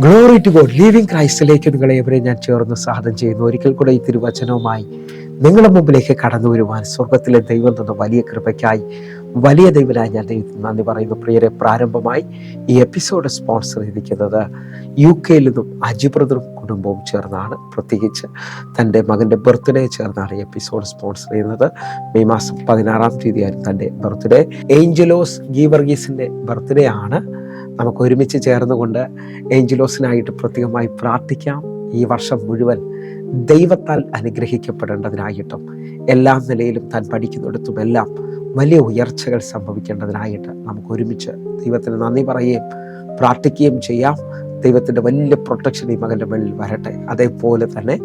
Glory to God. Living ക്രൈസ്റ്റിലേക്ക് നിങ്ങളെ എവരെ ഞാൻ ചേർന്ന് സ്വാഗതം ചെയ്യുന്നു. ഒരിക്കൽ കൂടെ ഈ തിരുവചനവുമായി നിങ്ങളുടെ മുമ്പിലേക്ക് കടന്നു വരുവാൻ സ്വർഗത്തിലെ ദൈവം തന്ന വലിയ കൃപയ്ക്കായി, വലിയ ദൈവനായി ഞാൻ ദൈവത്തിന് നന്ദി പറയുന്നു. പ്രിയരെ, പ്രാരംഭമായി ഈ എപ്പിസോഡ് സ്പോൺസർ ചെയ്തിരിക്കുന്നത് UK നിന്നും അജി ബ്രദറും കുടുംബവും ചേർന്നാണ്. പ്രത്യേകിച്ച് തൻ്റെ മകൻ്റെ ബർത്ത്ഡേ ചേർന്നാണ് ഈ എപ്പിസോഡ് സ്പോൺസർ ചെയ്യുന്നത്. മെയ് മാസം 16-ാം തീയതിയായിരുന്നു തൻ്റെ ബർത്ത്ഡേ. ഏഞ്ചലോസ് ഗീവർഗീസിൻ്റെ ബർത്ത്ഡേ ആണ്. നമുക്ക് ഒരുമിച്ച് ചേർന്നുകൊണ്ട് ഏഞ്ചലോസിനായിട്ട് പ്രത്യേകമായി പ്രാർത്ഥിക്കാം. ഈ വർഷം മുഴുവൻ ദൈവത്താൽ അനുഗ്രഹിക്കപ്പെടേണ്ടതിനായിട്ടും എല്ലാ നിലയിലും താൻ പഠിക്കുന്നിടത്തും എല്ലാം വലിയ ഉയർച്ചകൾ സംഭവിക്കേണ്ടതിനായിട്ട് നമുക്ക് ഒരുമിച്ച് ദൈവത്തിന് നന്ദി പറയുകയും പ്രാർത്ഥിക്കുകയും ചെയ്യാം. ദൈവത്തിൻ്റെ വലിയ പ്രൊട്ടക്ഷൻ ഈ മകൻ്റെ മേളിൽ വരട്ടെ. അതേപോലെ തന്നെ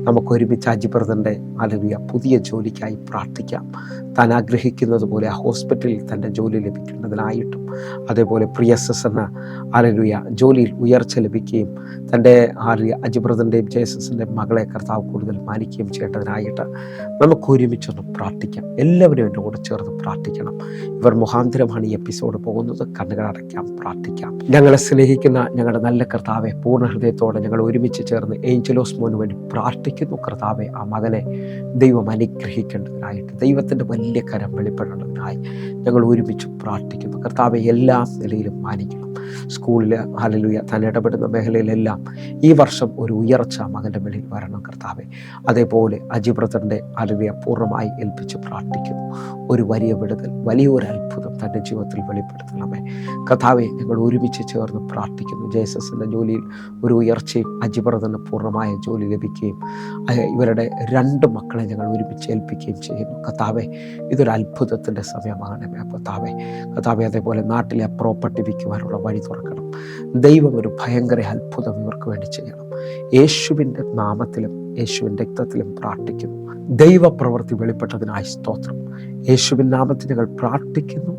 നമുക്ക് ഒരുമിച്ച് അജി ബ്രദറിൻ്റെ പുതിയ ജോലിക്കായി പ്രാർത്ഥിക്കാം. താൻ ആഗ്രഹിക്കുന്നത് പോലെ ആ ഹോസ്പിറ്റലിൽ തൻ്റെ ജോലി ലഭിക്കേണ്ടതിനായിട്ടും, അതേപോലെ പ്രിയസസ് എന്ന ജോലിയിൽ ഉയർച്ച ലഭിക്കുകയും തൻ്റെ അജി ബ്രദറിൻ്റെയും ജേസസിൻ്റെയും മകളെ കർത്താവ് കൂടുതൽ മാനിക്കുകയും ചെയ്യേണ്ടതിനായിട്ട് നമുക്ക് ഒരുമിച്ചൊന്ന് പ്രാർത്ഥിക്കാം. എല്ലാവരും എൻ്റെ കൂടെ ചേർന്ന് പ്രാർത്ഥിക്കണം. ഇവർ മുഖാന്തരമാണ് ഈ എപ്പിസോഡ് പോകുന്നത്. കണ്ണുകളടയ്ക്കാം, പ്രാർത്ഥിക്കാം. ഞങ്ങളെ സ്നേഹിക്കുന്ന ഞങ്ങളുടെ നല്ല കർത്താവെ, പൂർണ്ണ ഹൃദയത്തോടെ ഞങ്ങൾ ഒരുമിച്ച് ചേർന്ന് ഏഞ്ചലോസ് മോന് വേണ്ടി പ്രാർത്ഥിക്കുന്നു. കർത്താവെ, ആ മകനെ ദൈവം അനുഗ്രഹിക്കേണ്ടതിനായിട്ട്, ദൈവത്തിൻ്റെ വലിയ കരം വെളിപ്പെടേണ്ടതിനായി ഞങ്ങൾ ഒരുമിച്ച് പ്രാർത്ഥിക്കുന്നു. കർത്താവെ, എല്ലാ നിലയിലും മാനിക്കണം. സ്കൂളിൽ താൻ ഇടപെടുന്ന മേഖലയിലെല്ലാം ഈ വർഷം ഒരു ഉയർച്ച മകൻ്റെ മേളിൽ വരണം കർത്താവെ. അതേപോലെ അജി ബ്രദറിൻ്റെ പൂർണ്ണമായി ഏൽപ്പിച്ച് പ്രാർത്ഥിക്കുന്നു. ഒരു വലിയ വിടുതൽ, വലിയൊരു അത്ഭുതം തൻ്റെ ജീവിതത്തിൽ വെളിപ്പെടുത്തണമേ കർത്താവെ. ഞങ്ങൾ ഒരുമിച്ച് ചേർന്ന് പ്രാർത്ഥിക്കുന്നു. ജേസസിൻ്റെ ജോലിയിൽ ഒരു ഉയർച്ചയും അജി ബ്രദറിന് പൂർണ്ണമായ ജോലി ലഭിക്കുകയും ഇവരുടെ 2 മക്കളെ ഞങ്ങൾ ഒരുമിച്ച് ഏൽപ്പിക്കുകയും ചെയ്യുന്നു കർത്താവെ. ഇതൊരു അത്ഭുതത്തിൻ്റെ സമയമാകണമേ കർത്താവെ. കർത്താവെ, അതേപോലെ നാട്ടിലെ പ്രോപ്പർട്ടി വിൽക്കുവാനുള്ള വഴി തുറക്കണം. ദൈവം ഒരു ഭയങ്കര അത്ഭുതം ഇവർക്ക് വേണ്ടി ചെയ്യണം. യേശുവിൻ്റെ നാമത്തിലും യേശുവിൻ്റെ രക്തത്തിലും പ്രാർത്ഥിക്കുന്നു. ദൈവപ്രവൃത്തി വെളിപ്പെട്ടതിനായി സ്തോത്രം. യേശുവിൻ നാമത്തിൽ ഞങ്ങൾ പ്രാർത്ഥിക്കുന്നു.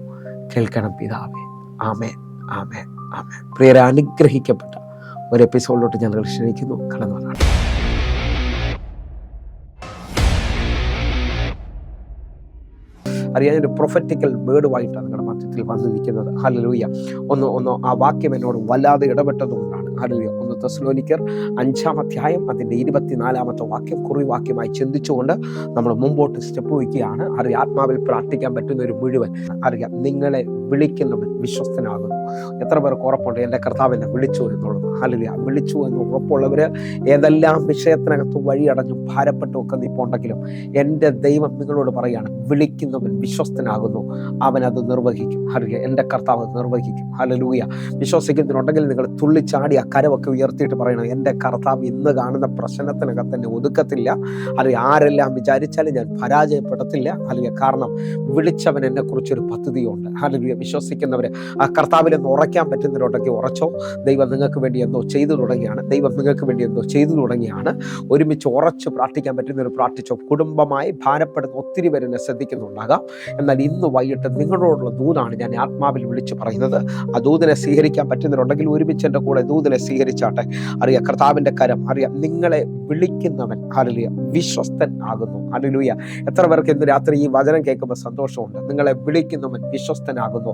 കേൾക്കണം പിതാവേ. ആമേൻ, ആമേൻ, ആമേൻ. പ്രിയരെ, അനുഗ്രഹിക്കപ്പെട്ട ഒരു എപ്പിസോഡിലോട്ട് ഞങ്ങൾ ക്ഷണിക്കുന്നു. കടന്നു വരണം. അറിയാൻ ഒരു പ്രൊഫറ്റിക്കൽ വേർഡുമായിട്ടാണ് നിങ്ങളുടെ മധ്യത്തിൽ വന്നിരിക്കുന്നത്. ഹല്ലേലൂയ. ഒന്ന് ആ വാക്യം എന്നോട് വല്ലാതെ ഇടപെട്ടതുകൊണ്ടാണ്. ഹല്ലേലൂയ. 1 തെസ്സലോനിക്കർ 5-ാം അധ്യായം അതിൻ്റെ 24-ാമത്തെ വാക്യം കുറിവാക്യമായി ചിന്തിച്ചുകൊണ്ട് നമ്മൾ മുമ്പോട്ട് സ്റ്റെപ്പ് വയ്ക്കുകയാണ്. ആത്മാവിൽ പ്രാർത്ഥിക്കാൻ പറ്റുന്ന ഒരു മുഴുവൻ നിങ്ങളെ വിളിക്കുന്നവൻ വിശ്വസ്തനാകുന്നു. എത്ര പേർക്ക് ഉറപ്പുണ്ട് എൻ്റെ കർത്താവ് എന്നെ വിളിച്ചു എന്നുള്ളത്? ഹല്ലേലൂയ. വിളിച്ചു എന്ന് ഉറപ്പുള്ളവർ ഏതെല്ലാം വിഷയത്തിനകത്ത് വഴിയടഞ്ഞും ഭാരപ്പെട്ടും ഒക്കെ നിൽപ്പുണ്ടെങ്കിലും എൻ്റെ ദൈവം നിങ്ങളോട് പറയുകയാണ്, വിളിക്കുന്നവൻ വിശ്വസ്തനാകുന്നു, അവൻ അത് നിർവഹിക്കും. ഹല്ലേലൂയ. എൻ്റെ കർത്താവ് നിർവഹിക്കും. ഹല്ലേലൂയ. വിശ്വസിക്കുന്നുണ്ടെങ്കിൽ നിങ്ങൾ തുള്ളിച്ചാടി ആ കരമൊക്കെ ഉയർത്തിയിട്ട് പറയണം, എൻ്റെ കർത്താവ് ഇന്ന് കാണുന്ന പ്രശ്നത്തിനകത്ത് തന്നെ ഒതുക്കത്തില്ല. അല്ലെങ്കിൽ ആരെല്ലാം വിചാരിച്ചാലും ഞാൻ പരാജയപ്പെടത്തില്ല. അല്ലെങ്കിൽ കാരണം വിളിച്ചവൻ എന്നെ കുറിച്ചൊരു പദ്ധതിയുണ്ട്. ഹല്ലേലൂയ. വിശ്വസിക്കുന്നവർ ആ കർത്താവിലെന്ന് ഉറയ്ക്കാൻ പറ്റുന്നവരുണ്ടെങ്കിൽ ഉറച്ചോ. ദൈവം നിങ്ങൾക്ക് വേണ്ടി എന്തോ ചെയ്തു തുടങ്ങിയാണ്. ദൈവം നിങ്ങൾക്ക് വേണ്ടി എന്തോ ചെയ്തു തുടങ്ങിയാണ്. ഒരുമിച്ച് ഉറച്ച് പ്രാർത്ഥിക്കാൻ പറ്റുന്നവർ പ്രാർത്ഥിച്ചോ. കുടുംബമായി ഭാരപ്പെടുന്ന ഒത്തിരി പേര് എന്നെ ശ്രദ്ധിക്കുന്നുണ്ടാകാം. എന്നാൽ ഇന്ന് വൈകിട്ട് നിങ്ങളോടുള്ള ദൂതാണ് ഞാൻ ആത്മാവിൽ വിളിച്ച് പറയുന്നത്. ആ ദൂതനെ സ്വീകരിക്കാൻ പറ്റുന്നവരുണ്ടെങ്കിൽ ഒരുമിച്ച് എൻ്റെ കൂടെ ദൂതനെ സ്വീകരിച്ചാട്ടെ. അറിയാം, കർത്താവിൻ്റെ കരം നിങ്ങളെ വിളിക്കുന്നവൻ വിശ്വസ്തൻ ആകുന്നു. ഹല്ലേലൂയ. എത്ര പേർക്ക് ഇന്ന് രാത്രി ഈ വചനം കേൾക്കുമ്പോൾ സന്തോഷമുണ്ട്? നിങ്ങളെ വിളിക്കുന്നവൻ വിശ്വസ്തനാകുന്നു,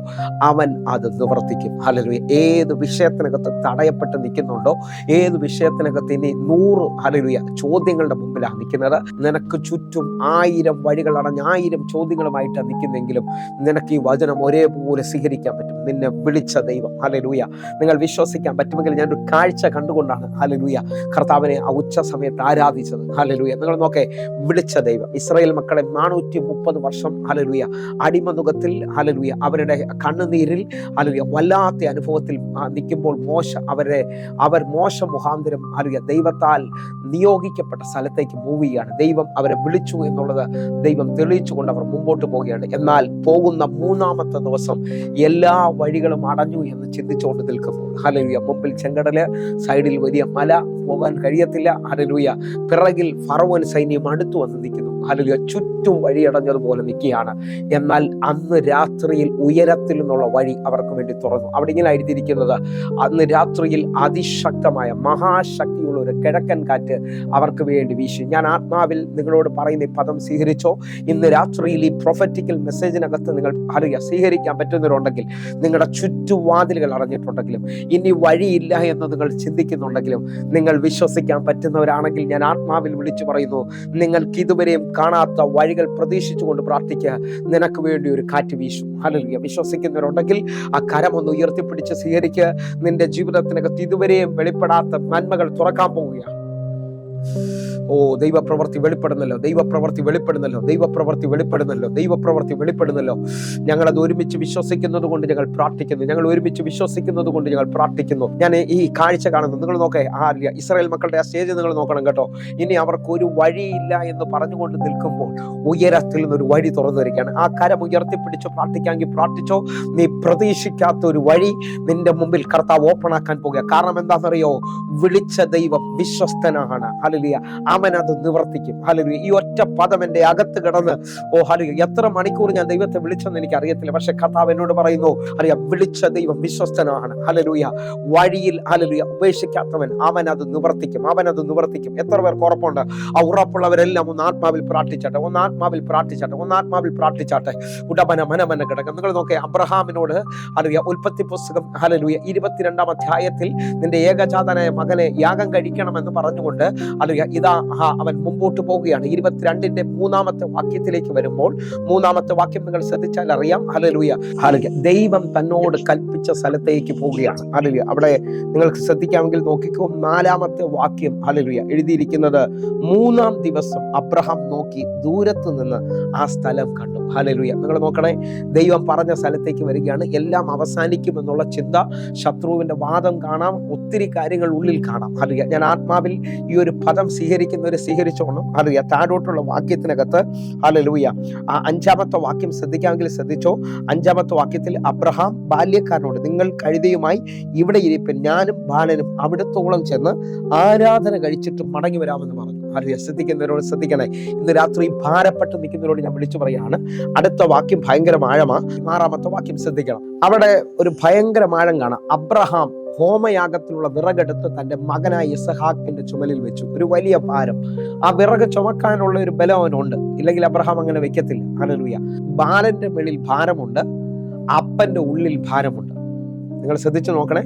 അവൻ അത് നിവർത്തിക്കും. ഹല്ലേലൂയ. ഏത് വിഷയത്തിനകത്ത് തടയപ്പെട്ട് നിൽക്കുന്നുണ്ടോ, ഏത് വിഷയത്തിനകത്ത് ഇനി 100 ചോദ്യങ്ങളുടെ മുമ്പിലാണ് നിൽക്കുന്നത്, നിനക്ക് ചുറ്റും 1000 വഴികൾ അടഞ്ഞ് 1000 ചോദ്യങ്ങളുമായിട്ടാണ് നിൽക്കുന്നെങ്കിലും നിനക്ക് ഈ വചനം ഒരേപോലെ സ്വീകരിക്കാൻ പറ്റും. നിന്നെ വിളിച്ച ദൈവം. ഹല്ലേലൂയ. നിങ്ങൾ വിശ്വസിക്കാൻ പറ്റുമെങ്കിൽ ഞാനൊരു കാഴ്ച കണ്ടുകൊണ്ടാണ് ഹല്ലേലൂയ കർത്താവിനെ ആ ഉച്ച സമയത്ത് ആരാധിച്ചത്. ഹല്ലേലൂയ. നിങ്ങൾ നോക്കേ, വിളിച്ച ദൈവം. ഇസ്രായേൽ മക്കളെ 430 വർഷം ഹല്ലേലൂയ അടിമനുഖത്തിൽ ഹല്ലേലൂയ അവരുടെ കണ്ണുനീരിൽ ഹല്ലേലൂയ വല്ലാത്ത അനുഭവത്തിൽ നിൽക്കുമ്പോൾ അവർ മോശ മുഖാന്തരം ഹല്ലേലൂയ ദൈവത്താൽ നിയോഗിക്കപ്പെട്ട സ്ഥലത്തേക്ക് മൂവ് ചെയ്യുകയാണ്. ദൈവം അവരെ വിളിച്ചു എന്നുള്ളത് ദൈവം തെളിയിച്ചുകൊണ്ട് അവർ മുമ്പോട്ട് പോവുകയാണ്. എന്നാൽ പോകുന്ന 3-ാമത്തെ ദിവസം എല്ലാ വഴികളും അടഞ്ഞു എന്ന് ചിന്തിച്ചുകൊണ്ട് നിൽക്കുമ്പോൾ ഹല്ലേലൂയ മുമ്പിൽ ചെങ്കടല്, സൈഡിൽ വലിയ മല, പോകാൻ കഴിയത്തില്ല. ഹല്ലേലൂയ. പിറകിൽ ഫറവോൻ സൈന്യം അടുത്തു വന്ന് നിൽക്കുന്നു. ഹല്ലേലൂയ. ചുറ്റും ചുറ്റും വഴിയടഞ്ഞതുപോലെ നിൽക്കുകയാണ്. എന്നാൽ അന്ന് രാത്രിയിൽ ഉയരത്തിൽ നിന്നുള്ള വഴി അവർക്ക് വേണ്ടി തുറന്നു. അവിടെ ഇങ്ങനെ എഴുതിയിരിക്കുന്നത്, അന്ന് രാത്രിയിൽ അതിശക്തമായ മഹാശക്തിയുള്ള ഒരു കിഴക്കൻ കാറ്റ് അവർക്ക് വേണ്ടി വീശി. ഞാൻ ആത്മാവിൽ നിങ്ങളോട് പറയുന്ന ഈ പദം സ്വീകരിച്ചോ. ഇന്ന് രാത്രിയിൽ ഈ പ്രൊഫറ്റിക്കൽ മെസ്സേജിനകത്ത് നിങ്ങൾ സ്വീകരിക്കാൻ പറ്റുന്നവരുണ്ടെങ്കിൽ, നിങ്ങളുടെ ചുറ്റുവാതിലുകൾ അടഞ്ഞിട്ടുണ്ടെങ്കിലും, ഇനി വഴിയില്ല എന്ന് നിങ്ങൾ ചിന്തിക്കുന്നുണ്ടെങ്കിലും, നിങ്ങൾ വിശ്വസിക്കാൻ പറ്റുന്നവരാണെങ്കിൽ ഞാൻ ആത്മാവിൽ വിളിച്ചു പറയുന്നു, നിങ്ങൾക്ക് ഇതുവരെയും കാണാത്ത വഴികൾ പ്രതീക്ഷിച്ചുകൊണ്ട് പ്രാർത്ഥിക്കുക. നിനക്ക് വേണ്ടി ഒരു കാറ്റ് വീശും. ഹല്ലേലൂയ. വിശ്വസിക്കുന്നവരുണ്ടെങ്കിൽ ആ കരമൊന്ന് ഉയർത്തിപ്പിടിച്ച് സ്വീകരിക്കുക. നിന്റെ ജീവിതത്തിനകത്ത് ഇതുവരെയും വെളിപ്പെടാത്ത നന്മകൾ തുറക്കാൻ പോവുകയാണ്. ഓ, ദൈവപ്രവൃത്തി വെളിപ്പെടുന്നല്ലോ, ദൈവപ്രവൃത്തി വെളിപ്പെടുന്നല്ലോ, ദൈവപ്രവൃത്തി വെളിപ്പെടുന്നല്ലോ, ദൈവപ്രവൃത്തി വെളിപ്പെടുന്നല്ലോ. ഞങ്ങളത് ഒരുമിച്ച് വിശ്വസിക്കുന്നത് കൊണ്ട് ഞങ്ങൾ പ്രാർത്ഥിക്കുന്നു. ഞങ്ങൾ ഒരുമിച്ച് വിശ്വസിക്കുന്നത് കൊണ്ട് ഞങ്ങൾ പ്രാർത്ഥിക്കുന്നു. ഞാൻ ഈ കാഴ്ച കാണുന്നു. നിങ്ങൾ നോക്കേ, ഇസ്രായേൽ മക്കളുടെ ആ സ്റ്റേജ് നിങ്ങൾ നോക്കണം കേട്ടോ. ഇനി അവർക്ക് ഒരു വഴിയില്ല എന്ന് പറഞ്ഞുകൊണ്ട് നിൽക്കുമ്പോൾ ഉയരത്തിൽ നിന്നൊരു വഴി തുറന്നു വരികയാണ്. ആ കരം ഉയർത്തിപ്പിടിച്ചോ, പ്രാർത്ഥിക്കാമെങ്കിൽ പ്രാർത്ഥിച്ചോ. നീ പ്രതീക്ഷിക്കാത്ത ഒരു വഴി നിന്റെ മുമ്പിൽ കർത്താവ് ഓപ്പൺ ആക്കാൻ പോകുക. കാരണം എന്താണെന്നറിയോ? വിളിച്ച ദൈവം വിശ്വസ്തനാണ്. ഹല്ലേലൂയ. അവൻ അത് നിവർത്തിക്കും. ഹല്ലേലൂയ. ഈ ഒറ്റ പദം എൻ്റെ അകത്ത് കിടന്ന്, ഓ ഹല്ലേലൂയ, എത്ര മണിക്കൂർ ഞാൻ ദൈവത്തെ വിളിച്ചെന്ന് എനിക്ക് അറിയത്തില്ല. പക്ഷെ കർത്താവ് എന്നോട് പറയുന്നു, അറിയാം, വിളിച്ച ദൈവം വിശ്വസ്തനാണ്. ഹല്ലേലൂയ. വഴിയിൽ ഹല്ലേലൂയ ഉപേക്ഷിക്കാത്തവൻ, അവൻ അത് നിവർത്തിക്കും. അവൻ അത് നിവർത്തിക്കും. എത്ര പേർക്ക് ഉറപ്പുണ്ട്? ആ ഉറപ്പുള്ളവരെല്ലാം ഒന്ന് ആത്മാവിൽ പ്രാർത്ഥിച്ചാട്ടെ, ഒന്ന് ആത്മാവിൽ പ്രാർത്ഥിച്ചാട്ടെ, ഒന്ന് ആത്മാവിൽ പ്രാർത്ഥിച്ചാട്ടെ. ഉടമന മനമന കിടക്കും. നിങ്ങൾ നോക്കേ, അബ്രഹാമിനോട് ഹല്ലേലൂയ ഉൽപ്പത്തി പുസ്തകം ഹല്ലേലൂയ 22-ാം അധ്യായത്തിൽ നിന്റെ ഏകജാതനായ മകനെ യാഗം കഴിക്കണമെന്ന് പറഞ്ഞുകൊണ്ട് ഹല്ലേലൂയ ഇതാ അവൻ മുമ്പോട്ട് പോവുകയാണ്. 22-ന്റെ 3-ാമത്തെ വാക്യത്തിലേക്ക് വരുമ്പോൾ, 3-ാമത്തെ വാക്യം നിങ്ങൾ ശ്രദ്ധിച്ചാൽ അറിയാം. ഹല്ലേലൂയ. ഹല്ലേലൂയ. ദൈവം തന്നോട് കൽപ്പിച്ച സ്ഥലത്തേക്ക് പോവുകയാണ്. ഹല്ലേലൂയ. അവിടെ നിങ്ങൾക്ക് ശ്രദ്ധിക്കാമെങ്കിൽ നോക്കിക്കോ, 4-ാമത്തെ വാക്യം ഹല്ലേലൂയ എഴുതിയിരിക്കുന്നത്, 3-ാം ദിവസം അബ്രഹാം നോക്കി ദൂരത്ത് നിന്ന് ആ സ്ഥലം കണ്ടു. ഹല്ലേലൂയ. നിങ്ങൾ നോക്കണേ, ദൈവം പറഞ്ഞ സ്ഥലത്തേക്ക് വരികയാണ്. എല്ലാം അവസാനിക്കുമെന്നുള്ള ചിന്ത, ശത്രുവിന്റെ വാദം കാണാം, ഒത്തിരി കാര്യങ്ങൾ ഉള്ളിൽ കാണാം. ഹല്ലേലൂയ. ഞാൻ ആത്മാവിൽ ഈ ഒരു പദം സ്വീകരിക്കുന്നവരെ സ്വീകരിച്ചോണം. ഹല്ലേലൂയ. താഴോട്ടുള്ള വാക്യത്തിനകത്ത് ഹല്ലേലൂയ 5-ാമത്തെ വാക്യം ശ്രദ്ധിക്കാമെങ്കിൽ ശ്രദ്ധിച്ചോ. 5-ാമത്തെ വാക്യത്തിൽ അബ്രഹാം ബാല്യക്കാരനോട്, നിങ്ങൾ കഴുതയുമായി ഇവിടെ ഇരിപ്പിൻ, ഞാനും ബാലനും അവിടത്തോളം ചെന്ന് ആരാധന കഴിച്ചിട്ട് മടങ്ങി വരാമെന്ന് പറഞ്ഞു. ഹല്ലേലൂയ. ശ്രദ്ധിക്കുന്നവരോട് ശ്രദ്ധിക്കണേ. ഇന്ന് രാത്രി ഭാരപ്പെട്ട് നിൽക്കുന്നവരോട് ഞാൻ വിളിച്ചു പറയാണ്, അടുത്ത വാക്യം ഭയങ്കര ആഴമാ. 6-ാമത്തെ വാക്യം ശ്രദ്ധിക്കണം. അവിടെ ഒരു ഭയങ്കര ആഴം കാണാം. അബ്രഹാം ഹോമയാഗത്തിലുള്ള വിറകെടുത്ത് തന്റെ മകനായ ഇസഹാക്കിന്റെ ചുമലിൽ വെച്ചു. ഒരു വലിയ ഭാരം. ആ വിറക് ചുമക്കാനുള്ള ഒരു ബലം അവനുണ്ട്, ഇല്ലെങ്കിൽ അബ്രഹാം അങ്ങനെ വെക്കത്തില്ല. ഹല്ലേലൂയ. ബാലന്റെ മേളിൽ ഭാരമുണ്ട്, അപ്പന്റെ ഉള്ളിൽ ഭാരമുണ്ട്. നിങ്ങൾ ശ്രദ്ധിച്ചു നോക്കണേ.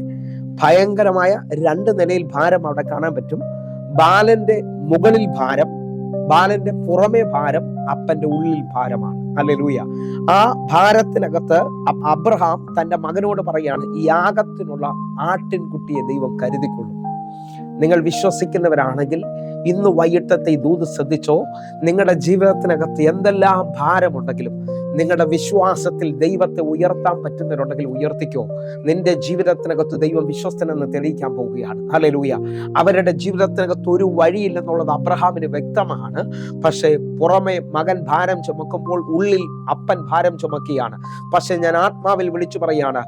ഭയങ്കരമായ 2 നിലയിൽ ഭാരം അവിടെ കാണാൻ പറ്റും. ബാലന്റെ മുകളിൽ ഭാരം, ബാലന്റെ പുറമെ ഭാരം, അപ്പന്റെ ഉള്ളിൽ ഭാരമാണ്. ഹല്ലേലൂയ. ആ ഭാരത്തിനകത്ത് അബ്രഹാം തന്റെ മകനോട് പറയാണ്, ഈ യാഗത്തിനുള്ള ആട്ടിൻകുട്ടിയെ ദൈവം കരുതിക്കൊള്ളും. നിങ്ങൾ വിശ്വസിക്കുന്നവരാണെങ്കിൽ ഇന്ന് വൈകിട്ടത്തെ ഈ ദൂത് ശ്രദ്ധിച്ചോ. നിങ്ങളുടെ ജീവിതത്തിനകത്ത് എന്തെല്ലാം ഭാരമുണ്ടെങ്കിലും നിങ്ങളുടെ വിശ്വാസത്തിൽ ദൈവത്തെ ഉയർത്താൻ പറ്റുന്നവരുണ്ടെങ്കിൽ ഉയർത്തിക്കോ. നിന്റെ ജീവിതത്തിനകത്ത് ദൈവം വിശ്വസ്തനെന്ന് തെളിയിക്കാൻ പോവുകയാണ്. ഹല്ലേലൂയ. അവരുടെ ജീവിതത്തിനകത്ത് ഒരു വഴിയില്ലെന്നുള്ളത് അബ്രഹാമിന് വ്യക്തമാണ്. പക്ഷേ പുറമെ മകൻ ഭാരം ചുമക്കുമ്പോൾ ഉള്ളിൽ അപ്പൻ ഭാരം ചുമക്കുകയാണ്. പക്ഷെ ഞാൻ ആത്മാവിൽ വിളിച്ചു പറയാണ്,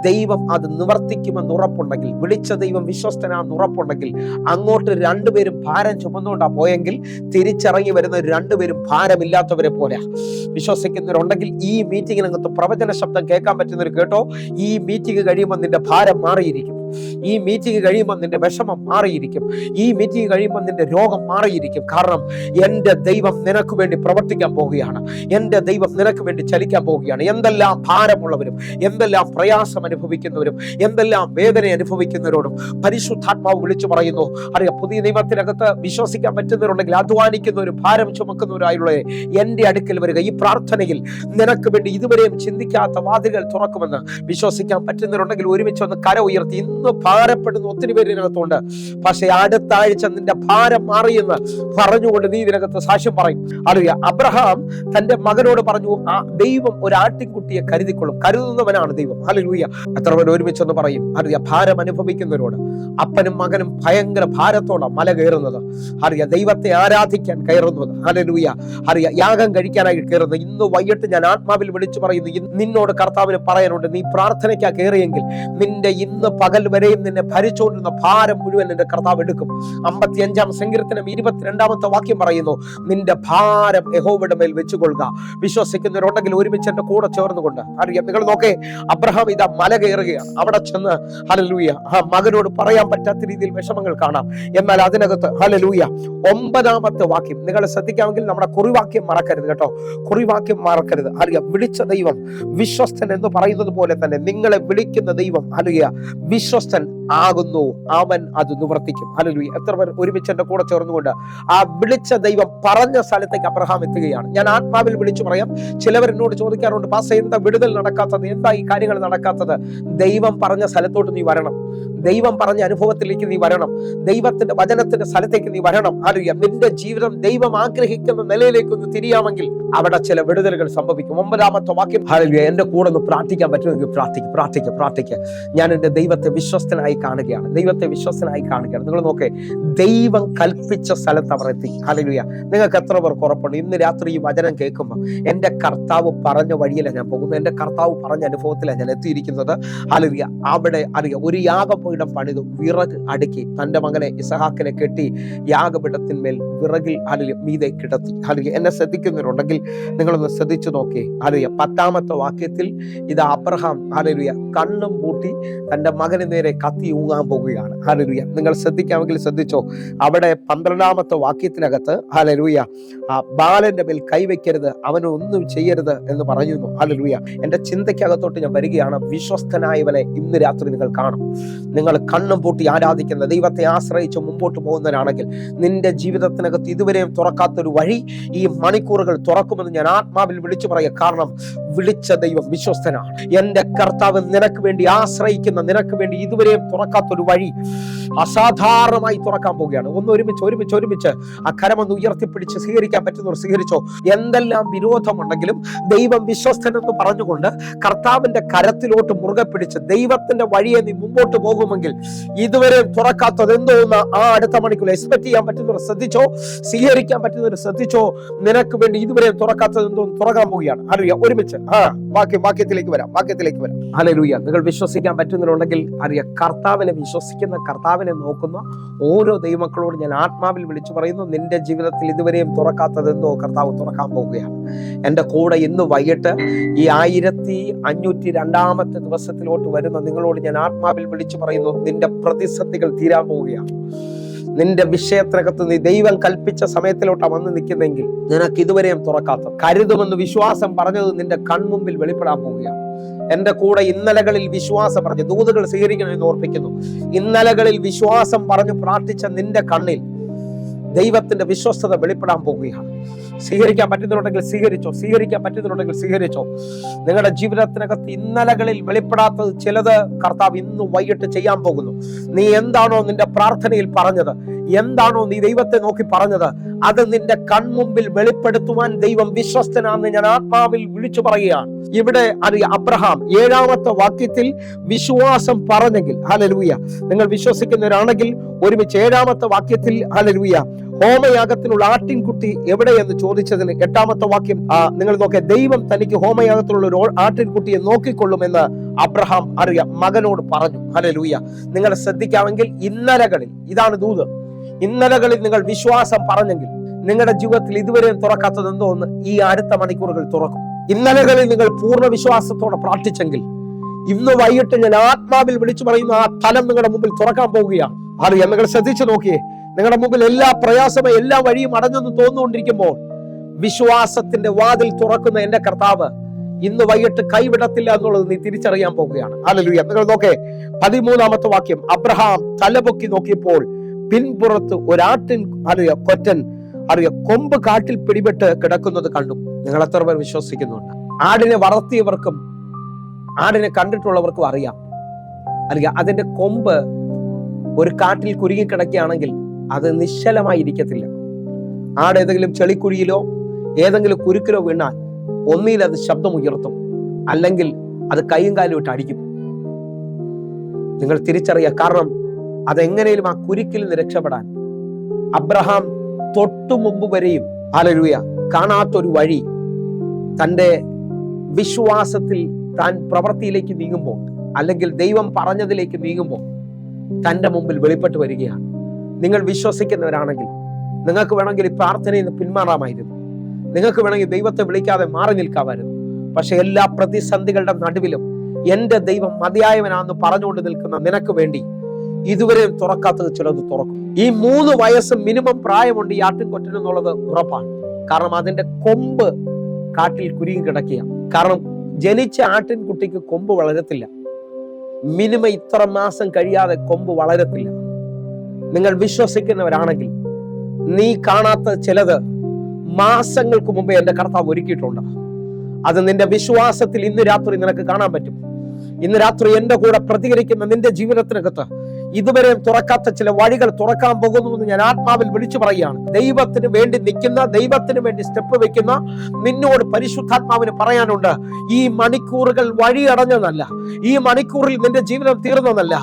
ദൈവം അത് നിവർത്തിക്കുമെന്ന് ഉറപ്പുണ്ടെങ്കിൽ, വിളിച്ച ദൈവം വിശ്വസ്തനാന്ന് ഉറപ്പുണ്ടെങ്കിൽ, അങ്ങോട്ട് 2 പേരും ഭാരം ചുമന്നുകൊണ്ടാ പോയെങ്കിൽ തിരിച്ചിറങ്ങി വരുന്ന 2 പേരും ഭാരമില്ലാത്തവരെ പോലെ. വിശ്വസിക്കുന്നവരുണ്ടെങ്കിൽ ഈ മീറ്റിങ്ങിനകത്ത് പ്രവചന ശബ്ദം കേൾക്കാൻ പറ്റുന്നവർ കേട്ടോ. ഈ മീറ്റിംഗ് കഴിയുമ്പോൾ നിന്റെ ഭാരം മാറിയിരിക്കും. ഈ മീറ്റിംഗ് കഴിയുമ്പോൾ നിന്റെ വിഷമം മാറിയിരിക്കും. ഈ മീറ്റിംഗ് കഴിയുമ്പോൾ നിന്റെ രോഗം മാറിയിരിക്കും. കാരണം എൻ്റെ ദൈവം നിനക്ക് വേണ്ടി പ്രവർത്തിക്കാൻ പോവുകയാണ്. എൻ്റെ ദൈവം നിനക്ക് വേണ്ടി ചലിക്കാൻ പോവുകയാണ്. എന്തെല്ലാം ഭാരമുള്ളവരും, എന്തെല്ലാം പ്രയാസം അനുഭവിക്കുന്നവരും, എന്തെല്ലാം വേദന അനുഭവിക്കുന്നവരോടും പരിശുദ്ധാത്മാവ് വിളിച്ചു പറയുന്നു. അറിയാം, പുതിയ നിയമത്തിനകത്ത് വിശ്വസിക്കാൻ പറ്റുന്നവരുണ്ടെങ്കിൽ, അധ്വാനിക്കുന്നവരും ഭാരം ചുമക്കുന്നവരായുള്ളവരെ എൻ്റെ അടുക്കൽ വരിക. ഈ പ്രാർത്ഥനയിൽ നിനക്ക് വേണ്ടി ഇതുവരെയും ചിന്തിക്കാത്ത വാതിലുകൾ തുറക്കുമെന്ന് വിശ്വസിക്കാൻ പറ്റുന്നവരുണ്ടെങ്കിൽ ഒരുമിച്ച് ഒന്ന് കര ഉയർത്തി. ഇന്ന് ഭാരപ്പെടുന്ന ഒത്തിരി പേര് ഇതിനകത്തുണ്ട്. പക്ഷെ അടുത്ത ആഴ്ച നിന്റെ ഭാരം മാറിയെന്ന് പറഞ്ഞുകൊണ്ട് നീ ഇതിനകത്ത് സാക്ഷ്യം പറയും. അറിയാം, അബ്രഹാം തന്റെ മകനോട് പറഞ്ഞു, ആ ദൈവം ഒരു ആട്ടിൻകുട്ടിയെ കരുതിക്കൊള്ളും. കരുതുന്നവനാണ് ദൈവം. ഹല്ലേലൂയ. എത്ര പേർ ഒരുമിച്ചൊന്ന് പറയും. അറിയാം, ഭാരം അനുഭവിക്കുന്നവരോട്, അപ്പനും മകനും ഭയങ്കര ഭാരത്തോടെ മല കയറുന്നത്, അറിയാം, ദൈവത്തെ ആരാധിക്കാൻ കയറുന്നത്, ഹല്ലേലൂയ, അറിയാം, യാഗം കഴിക്കാനായി കയറുന്നത്. ഇന്ന് വൈകിട്ട് ഞാൻ ആത്മാവിൽ വിളിച്ചു പറയുന്നു, നിന്നോട് കർത്താവിന് പറയാനുണ്ട്, നീ പ്രാർത്ഥനയ്ക്കാ കയറിയെങ്കിൽ നിന്റെ ഇന്ന് പകൽ വരെയും നിന്നെ ഭരിച്ചുകൊണ്ടിരുന്ന ഭാരം മുഴുവൻ നിന്റെ കർത്താവ് എടുക്കും. 55-ാം സങ്കീർത്തനം 22-ാമത്തെ വാക്യം പറയുന്നു, നിന്റെ ഭാരം യഹോവയുടെ മേൽ വെച്ചുകൊള്ളുക. വിശ്വസിക്കുന്നവരുണ്ടെങ്കിൽ ഒരുമിച്ച് എന്റെ കൂടെ ചേർന്നുകൊണ്ട് അറിയാം. നിങ്ങൾ നോക്കേ, അബ്രഹാം ഇതാ മല കയറുകയാണ്. അവിടെ ചെന്ന് ഹല്ലേലൂയ മകനോട് പറയാൻ പറ്റാത്ത രീതിയിൽ വിഷമങ്ങൾ കാണാം. എന്നാൽ അതിനകത്ത് ഹല്ലേലൂയ 9-ാമത്തെ വാക്യം നിങ്ങൾ ശ്രദ്ധിക്കാമെങ്കിൽ നമ്മുടെ കുറിവാക്യം മറക്കരുത് കേട്ടോ. കുറിവാക്യം മറക്കരുത്. അറിയാം, വിളിച്ച ദൈവം വിശ്വസ്തൻ എന്ന് പറയുന്നത് പോലെ തന്നെ നിങ്ങളെ വിളിക്കുന്ന ദൈവം ഹല്ലേലൂയ വിശ്വസ്തൻ ആകുന്നു, അവൻ അത് നിവർത്തിക്കും. ഹല്ലേലൂയ. എത്ര പേർ ഒരുമിച്ച് എന്റെ കൂടെ ചേർന്നുകൊണ്ട് ആ വിളിച്ച ദൈവം പറഞ്ഞ സ്ഥലത്തേക്ക് അബ്രഹാം എത്തുകയാണ്. ഞാൻ ആത്മാവിൽ വിളിച്ചു പറയാം. ചിലവർ എന്നോട് ചോദിക്കാറുണ്ട്, പാസ്റ്റർ എന്താ വിടുതൽ നടക്കാത്തത്, എന്താ ഈ കാര്യങ്ങൾ നടക്കാത്തത്? ദൈവം പറഞ്ഞ സ്ഥലത്തോട്ട് നീ വരണം. ദൈവം പറഞ്ഞ അനുഭവത്തിലേക്ക് നീ വരണം. ദൈവത്തിന്റെ വചനത്തിന്റെ സ്ഥലത്തേക്ക് നീ വരണം. അറിയാം, നിന്റെ ജീവിതം ദൈവം ആഗ്രഹിക്കുന്ന നിലയിലേക്ക് ഒന്ന് തിരിയാമെങ്കിൽ അവിടെ ചില വിടുതലുകൾ സംഭവിക്കും. 9-ാമത്തെ വാക്യം ഹല്ലേലൂയ. എന്റെ കൂടെ ഒന്ന് പ്രാർത്ഥിക്കാൻ പറ്റുമെങ്കിൽ പ്രാർത്ഥിക്കുക. ഞാൻ എന്റെ ദൈവത്തെ വിശ്വസ്തനായി കാണുകയാണ്. ദൈവത്തെ വിശ്വസ്തനായി കാണുകയാണ്. നിങ്ങൾ നോക്കേ, ദൈവം കൽപ്പിച്ച സ്ഥലത്ത് അവർ എത്തി. ഹല്ലേലൂയ. നിങ്ങൾക്ക് എത്ര പേർക്ക് ഉറപ്പുണ്ട് ഇന്ന് രാത്രി ഈ വചനം കേൾക്കുമ്പോൾ എന്റെ കർത്താവ് പറഞ്ഞ വഴിയിലാണ് ഞാൻ പോകുന്നത്, എന്റെ കർത്താവ് പറഞ്ഞ അനുഭവത്തിലാണ് ഞാൻ എത്തിയിരിക്കുന്നത്. ഹല്ലേലൂയ. അവിടെ അറിയാം, ഒരു യാഗപീഠം പണിതു, വിറക് അടുക്കി, തന്റെ മകനെ ഇസഹാക്കിനെ കെട്ടി യാഗപീഠത്തിന്മേൽ വിറകിൽ ഹല്ലേലൂയ മീതെ കിടത്തി. ഹല്ലേലൂയ. എന്നെ ശ്രദ്ധിക്കുന്നവരുണ്ടെങ്കിൽ നിങ്ങളൊന്ന് ശ്രദ്ധിച്ചു നോക്കേ. ഹല്ലേലൂയ. 10-ാമത്തെ വാക്യത്തിൽ ഇത് അബ്രഹാം ഹല്ലേലൂയ കണ്ണും പൂട്ടി തന്റെ മകന് നേരെ കത്തി ഊങ്ങാൻ പോകുകയാണ്. ഹല്ലേലൂയ. നിങ്ങൾ ശ്രദ്ധിക്കാമെങ്കിൽ ശ്രദ്ധിച്ചോ. അവിടെ 12-ാമത്തെ വാക്യത്തിനകത്ത് ഹല്ലേലൂയ ബാലന്റെ മേൽ കൈവയ്ക്കരുത്, അവന് ഒന്നും ചെയ്യരുത് എന്ന് പറയുന്നു. ഹല്ലേലൂയ. എന്റെ ചിന്തയ്ക്കകത്തോട്ട് ഞാൻ വരികയാണ്. വിശ്വസ്തനായവനെ ഇന്ന് രാത്രി നിങ്ങൾ കാണും. നിങ്ങൾ കണ്ണും പൂട്ടി ആരാധിക്കുന്ന ദൈവത്തെ ആശ്രയിച്ച് മുമ്പോട്ട് പോകുന്നവരാണെങ്കിൽ നിന്റെ ജീവിതത്തിനകത്ത് ഇതുവരെയും തുറക്കാത്തൊരു വഴി ഈ മണിക്കൂറുകൾ തുറക്കുമെന്ന് ഞാൻ ആത്മാവിൽ വിളിച്ചു പറയുക. കാരണം വിളിച്ച ദൈവം വിശ്വസ്തനാണ്. എന്റെ കർത്താവ് നിനക്ക് വേണ്ടി ആശ്രയിക്കുന്ന, നിനക്ക് വേണ്ടി ഇതുവരെയും തുറക്കാത്തൊരു വഴി അസാധാരണമായി തുറക്കാൻ പോവുകയാണ്. ഒരുമിച്ച് ആ കരമൊന്ന് ഉയർത്തിപ്പിടിച്ച് സ്വീകരിക്കാൻ പറ്റുന്നവർ സ്വീകരിച്ചോ. എന്തെല്ലാം വിരോധമുണ്ടെങ്കിലും ദൈവം വിശ്വസ്തനെന്ന് പറഞ്ഞുകൊണ്ട് കർത്താവിന്റെ കരത്തിലോട്ട് മുറുകെ പിടിച്ച് ദൈവത്തിന്റെ വഴിയെ നീ മുമ്പോട്ട് പോകുമെങ്കിൽ ഇതുവരെ തുറക്കാത്തത് എന്തോന്ന് ആ അടുത്ത മണിക്കൂർ എക്സ്പെക്ട് ചെയ്യാൻ പറ്റുന്നവർ ശ്രദ്ധിച്ചോ, സ്വീകരിക്കാൻ പറ്റുന്നവർ ശ്രദ്ധിച്ചോ. നിനക്ക് വേണ്ടി ഇതുവരെ തുറക്കാത്തത് എന്തോന്ന് തുറക്കാൻ പോവുകയാണ്. ഹല്ലേലൂയ. ഒരുമിച്ച് വാക്യത്തിലേക്ക് വരാം. ഹല്ലേലൂയ. നിങ്ങൾ വിശ്വസിക്കാൻ പറ്റുന്നവരുണ്ടെങ്കിൽ അറിയാം, കർത്താവിനെ വിശ്വസിക്കുന്ന, കർത്താവിനെ നോക്കുന്ന ഓരോ ദൈവമക്കളോട് ഞാൻ ആത്മാവിൽ വിളിച്ചു പറയുന്നു, നിന്റെ ജീവിതത്തിൽ ഇതുവരെയും തുറക്കാത്തത് എന്തോ കർത്താവ് തുറക്കാൻ പോവുകയാണ്. എന്റെ കൂടെ ഇന്ന് വൈകിട്ട് ഈ 1502-ാമത്തെ ദിവസത്തിലോട്ട് വരുന്ന നിങ്ങളോട് ഞാൻ ആത്മാവിൽ വിളിച്ചു പറയുന്നു, നിന്റെ പ്രതിസന്ധികൾ തീരാൻ പോവുകയാണ്. നിന്റെ വിഷയത്തിനകത്ത് നീ ദൈവം കൽപ്പിച്ച സമയത്തിലോട്ടാ വന്ന് നിൽക്കുന്നെങ്കിൽ നിനക്ക് ഇതുവരെയും തുറക്കാത്ത കരുതുമെന്ന് വിശ്വാസം പറഞ്ഞത് നിന്റെ കൺമുമ്പിൽ വെളിപ്പെടാൻ പോവുകയാണ്. എന്റെ കൂടെ ഇന്നലകളിൽ വിശ്വാസം പറഞ്ഞ് ദൂതുകൾ സ്വീകരിക്കണമെന്ന് ഓർപ്പിക്കുന്നു. ഇന്നലകളിൽ വിശ്വാസം പറഞ്ഞു പ്രാർത്ഥിച്ച നിന്റെ കണ്ണിൽ ദൈവത്തിന്റെ വിശ്വസ്തത വെളിപ്പെടാൻ പോകുകയാണ്. സ്വീകരിക്കാൻ പറ്റുന്നുണ്ടെങ്കിൽ സ്വീകരിച്ചോ. നിങ്ങളുടെ ജീവിതത്തിനകത്ത് ഇന്നലകളിൽ വെളിപ്പെടാത്തത് ചിലത് കർത്താവ് ഇന്ന് വൈകിട്ട് ചെയ്യാൻ പോകുന്നു. നീ എന്താണോ നിന്റെ പ്രാർത്ഥനയിൽ പറഞ്ഞത്, എന്താണോ നീ ദൈവത്തെ നോക്കി പറഞ്ഞത്, അത് നിന്റെ കൺമുമ്പിൽ വെളിപ്പെടുത്തുവാൻ ദൈവം വിശ്വസ്തനാണെന്ന് ഞാൻ ആത്മാവിൽ വിളിച്ചു പറയുകയാണ്. ഇവിടെ അബ്രഹാം 7-ാമത്തെ വാക്യത്തിൽ വിശ്വാസം പറഞ്ഞെങ്കിൽ ഹല്ലേലൂയ. നിങ്ങൾ വിശ്വസിക്കുന്നവരാണെങ്കിൽ ഒരുമിച്ച് 7-ാമത്തെ വാക്യത്തിൽ ഹല്ലേലൂയ ഹോമയാഗത്തിനുള്ള ആട്ടിൻകുട്ടി എവിടെയെന്ന് ചോദിച്ചതിന് 8-ാമത്തെ വാക്യം നിങ്ങൾ നോക്കിയ ദൈവം തനിക്ക് ഹോമയാഗത്തിലുള്ള ഒരു ആട്ടിൻകുട്ടിയെ നോക്കിക്കൊള്ളുമെന്ന് അബ്രഹാം മകനോട് പറഞ്ഞു. ഹല്ലേലൂയ. നിങ്ങൾ ശ്രദ്ധിക്കാമെങ്കിൽ ഇന്നലകളിൽ ഇതാണ് ദൂത്. ഇന്നലകളിൽ നിങ്ങൾ വിശ്വാസം പറഞ്ഞെങ്കിൽ നിങ്ങളുടെ ജീവിതത്തിൽ ഇതുവരെ തുറക്കാത്തത് എന്തോ ഒന്ന് ഈ അടുത്ത മണിക്കൂറുകൾ തുറക്കും. ഇന്നലകളിൽ നിങ്ങൾ പൂർണ്ണ വിശ്വാസത്തോടെ പ്രാർത്ഥിച്ചെങ്കിൽ ഇന്ന് വൈകിട്ട് ഞാൻ ആത്മാവിൽ വിളിച്ചു പറയുന്ന ആ തലം നിങ്ങളുടെ മുമ്പിൽ തുറക്കാൻ പോവുകയാണ്. അറിയാം, നിങ്ങൾ ശ്രദ്ധിച്ചു നോക്കിയേ. നിങ്ങളുടെ മുമ്പിൽ എല്ലാ പ്രയാസവും എല്ലാ വഴിയും അടഞ്ഞെന്ന് തോന്നുകൊണ്ടിരിക്കുമ്പോൾ വിശ്വാസത്തിന്റെ വാതിൽ തുറക്കുന്ന എന്റെ കർത്താവ് ഇന്ന് വൈകിട്ട് കൈവിടത്തില്ല എന്നുള്ളത് നീ തിരിച്ചറിയാൻ പോകുകയാണ്. ഹല്ലേലൂയ. നിങ്ങൾ നോക്കേ 13-ാമത്തെ വാക്യം. അബ്രഹാം തലപൊക്കി നോക്കിയപ്പോൾ പിൻപുറത്ത് ഒരാട്ടിൻ കൊറ്റൻ കൊമ്പ് കാട്ടിൽ പിടിപെട്ട് കിടക്കുന്നത് കണ്ടു. നിങ്ങൾ എത്ര പേർ വിശ്വസിക്കുന്നുണ്ട്? ആടിനെ വളർത്തിയവർക്കും ആടിനെ കണ്ടിട്ടുള്ളവർക്കും അറിയാം. അതിന്റെ കൊമ്പ് ഒരു കാട്ടിൽ കുരുങ്ങിക്കിടക്കുകയാണെങ്കിൽ അത് നിശ്ചലമായി ഇരിക്കത്തില്ല. ആട് ഏതെങ്കിലും ചെളിക്കുഴിയിലോ ഏതെങ്കിലും കുരുക്കിലോ വീണാൽ ഒന്നിൽ അത് ശബ്ദം ഉയർത്തും, അല്ലെങ്കിൽ അത് കൈയും കാലും ഇട്ട് അടിക്കും. നിങ്ങൾ തിരിച്ചറിയുക. കാരണം അതെങ്ങനെയും ആ കുരുക്കിൽ നിന്ന് രക്ഷപ്പെടാൻ അബ്രഹാം തൊട്ടു മുമ്പ് വരെയും ഹല്ലേലൂയ കാണാത്തൊരു വഴി തൻ്റെ വിശ്വാസത്തിൽ താൻ പ്രവൃത്തിയിലേക്ക് നീങ്ങുമ്പോൾ, അല്ലെങ്കിൽ ദൈവം പറഞ്ഞതിലേക്ക് നീങ്ങുമ്പോൾ തൻ്റെ മുമ്പിൽ വെളിപ്പെട്ട് വരികയാണ്. നിങ്ങൾ വിശ്വസിക്കുന്നവരാണെങ്കിൽ നിങ്ങൾക്ക് വേണമെങ്കിൽ ഈ പ്രാർത്ഥനയിൽ നിന്ന് പിന്മാറാമായിരുന്നു. നിങ്ങൾക്ക് വേണമെങ്കിൽ ദൈവത്തെ വിളിക്കാതെ മാറി നിൽക്കാമായിരുന്നു. പക്ഷെ എല്ലാ പ്രതിസന്ധികളുടെ നടുവിലും എന്റെ ദൈവം മതിയായവനാണെന്ന് പറഞ്ഞുകൊണ്ട് നിൽക്കുന്ന നിനക്ക് വേണ്ടി ഇതുവരെ തുറക്കാത്തത് ചിലത് തുറക്കും. ഈ 3 വയസ്സ് മിനിമം പ്രായമുണ്ട് ഈ ആട്ടിൻകൊറ്റൻ എന്നുള്ളത് ഉറപ്പാണ്. കാരണം അതിന്റെ കൊമ്പ് കാട്ടിൽ കുരുങ്ങി കിടക്കുക. കാരണം ജനിച്ച ആട്ടിൻകുട്ടിക്ക് കൊമ്പ് വളരത്തില്ല. മിനിമം ഇത്ര മാസം കഴിയാതെ കൊമ്പ് വളരത്തില്ല. നിങ്ങൾ വിശ്വസിക്കുന്നവരാണെങ്കിൽ നീ കാണാത്ത ചിലത് മാസങ്ങൾക്ക് മുമ്പേ എന്റെ കർത്താവ് ഒരുക്കിയിട്ടുണ്ട്. അത് നിന്റെ വിശ്വാസത്തിൽ ഇന്ന് രാത്രി നിനക്ക് കാണാൻ പറ്റും. ഇന്ന് രാത്രി എന്റെ കൂടെ പ്രതികരിക്കുന്ന നിന്റെ ജീവിതത്തിനകത്ത് ഇതുവരെ തുറക്കാത്ത ചില വഴികൾ തുറക്കാൻ പോകുന്നു എന്ന് ഞാൻ ആത്മാവിൽ വിളിച്ചു പറയുകയാണ്. ദൈവത്തിന് വേണ്ടി നിൽക്കുന്ന, ദൈവത്തിന് വേണ്ടി സ്റ്റെപ്പ് വെക്കുന്ന നിന്നോട് പരിശുദ്ധാത്മാവിന് പറയാനുണ്ട്, ഈ മണിക്കൂറുകൾ വഴിയടഞ്ഞതല്ല, ഈ മണിക്കൂറിൽ നിന്റെ ജീവിതം തീർന്നതല്ല.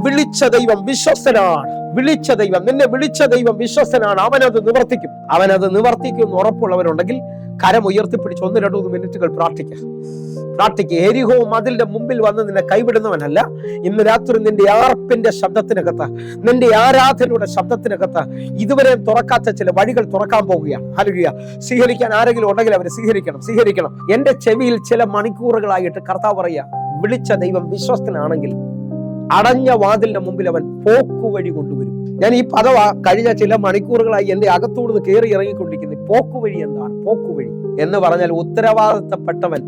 വിളിച്ച ദൈവം വിശ്വസ്തനാണ്. വിളിച്ച ദൈവം, നിന്നെ വിളിച്ച ദൈവം വിശ്വസ്തനാണ്. അവനത് നിവർത്തിക്കും. അവനത് നിവർത്തിക്കും എന്ന് ഉറപ്പുള്ളവരുണ്ടെങ്കിൽ കരം ഉയർത്തിപ്പിടിച്ച് 1-2 മിനിറ്റുകൾ പ്രാർത്ഥിക്കുക. എരിഹോ മതിലിന്റെ മുമ്പിൽ വന്ന് നിന്നെ കൈവിടുന്നവനല്ല. ഇന്ന് രാത്രി നിന്റെ ആർപ്പിന്റെ ശബ്ദത്തിനകത്ത്, നിന്റെ ആരാധനയുടെ ശബ്ദത്തിനകത്ത് ഇതുവരെ തുറക്കാത്ത ചില വഴികൾ തുറക്കാൻ പോവുകയാണ്. ഹല്ലേലൂയ. സ്വീകരിക്കാൻ ആരെങ്കിലും ഉണ്ടെങ്കിൽ അവരെ സ്വീകരിക്കണം. എന്റെ ചെവിയിൽ ചില മണിക്കൂറുകളായിട്ട് കർത്താവ് പറയുക, വിളിച്ച ദൈവം വിശ്വസ്തനാണെങ്കിൽ അടഞ്ഞ വാതിലിന്റെ മുമ്പിൽ അവൻ പോക്കുവഴി കൊണ്ടുവരും. ഞാൻ ഈ പദവ കഴിഞ്ഞ ചില മണിക്കൂറുകളായി എന്റെ അകത്തോട് കയറി ഇറങ്ങിക്കൊണ്ടിരിക്കുന്നത്. പോക്കുവഴി എന്താണ്? പോക്കുവഴി എന്ന് പറഞ്ഞാൽ ഉത്തരവാദിത്തപ്പെട്ടവൻ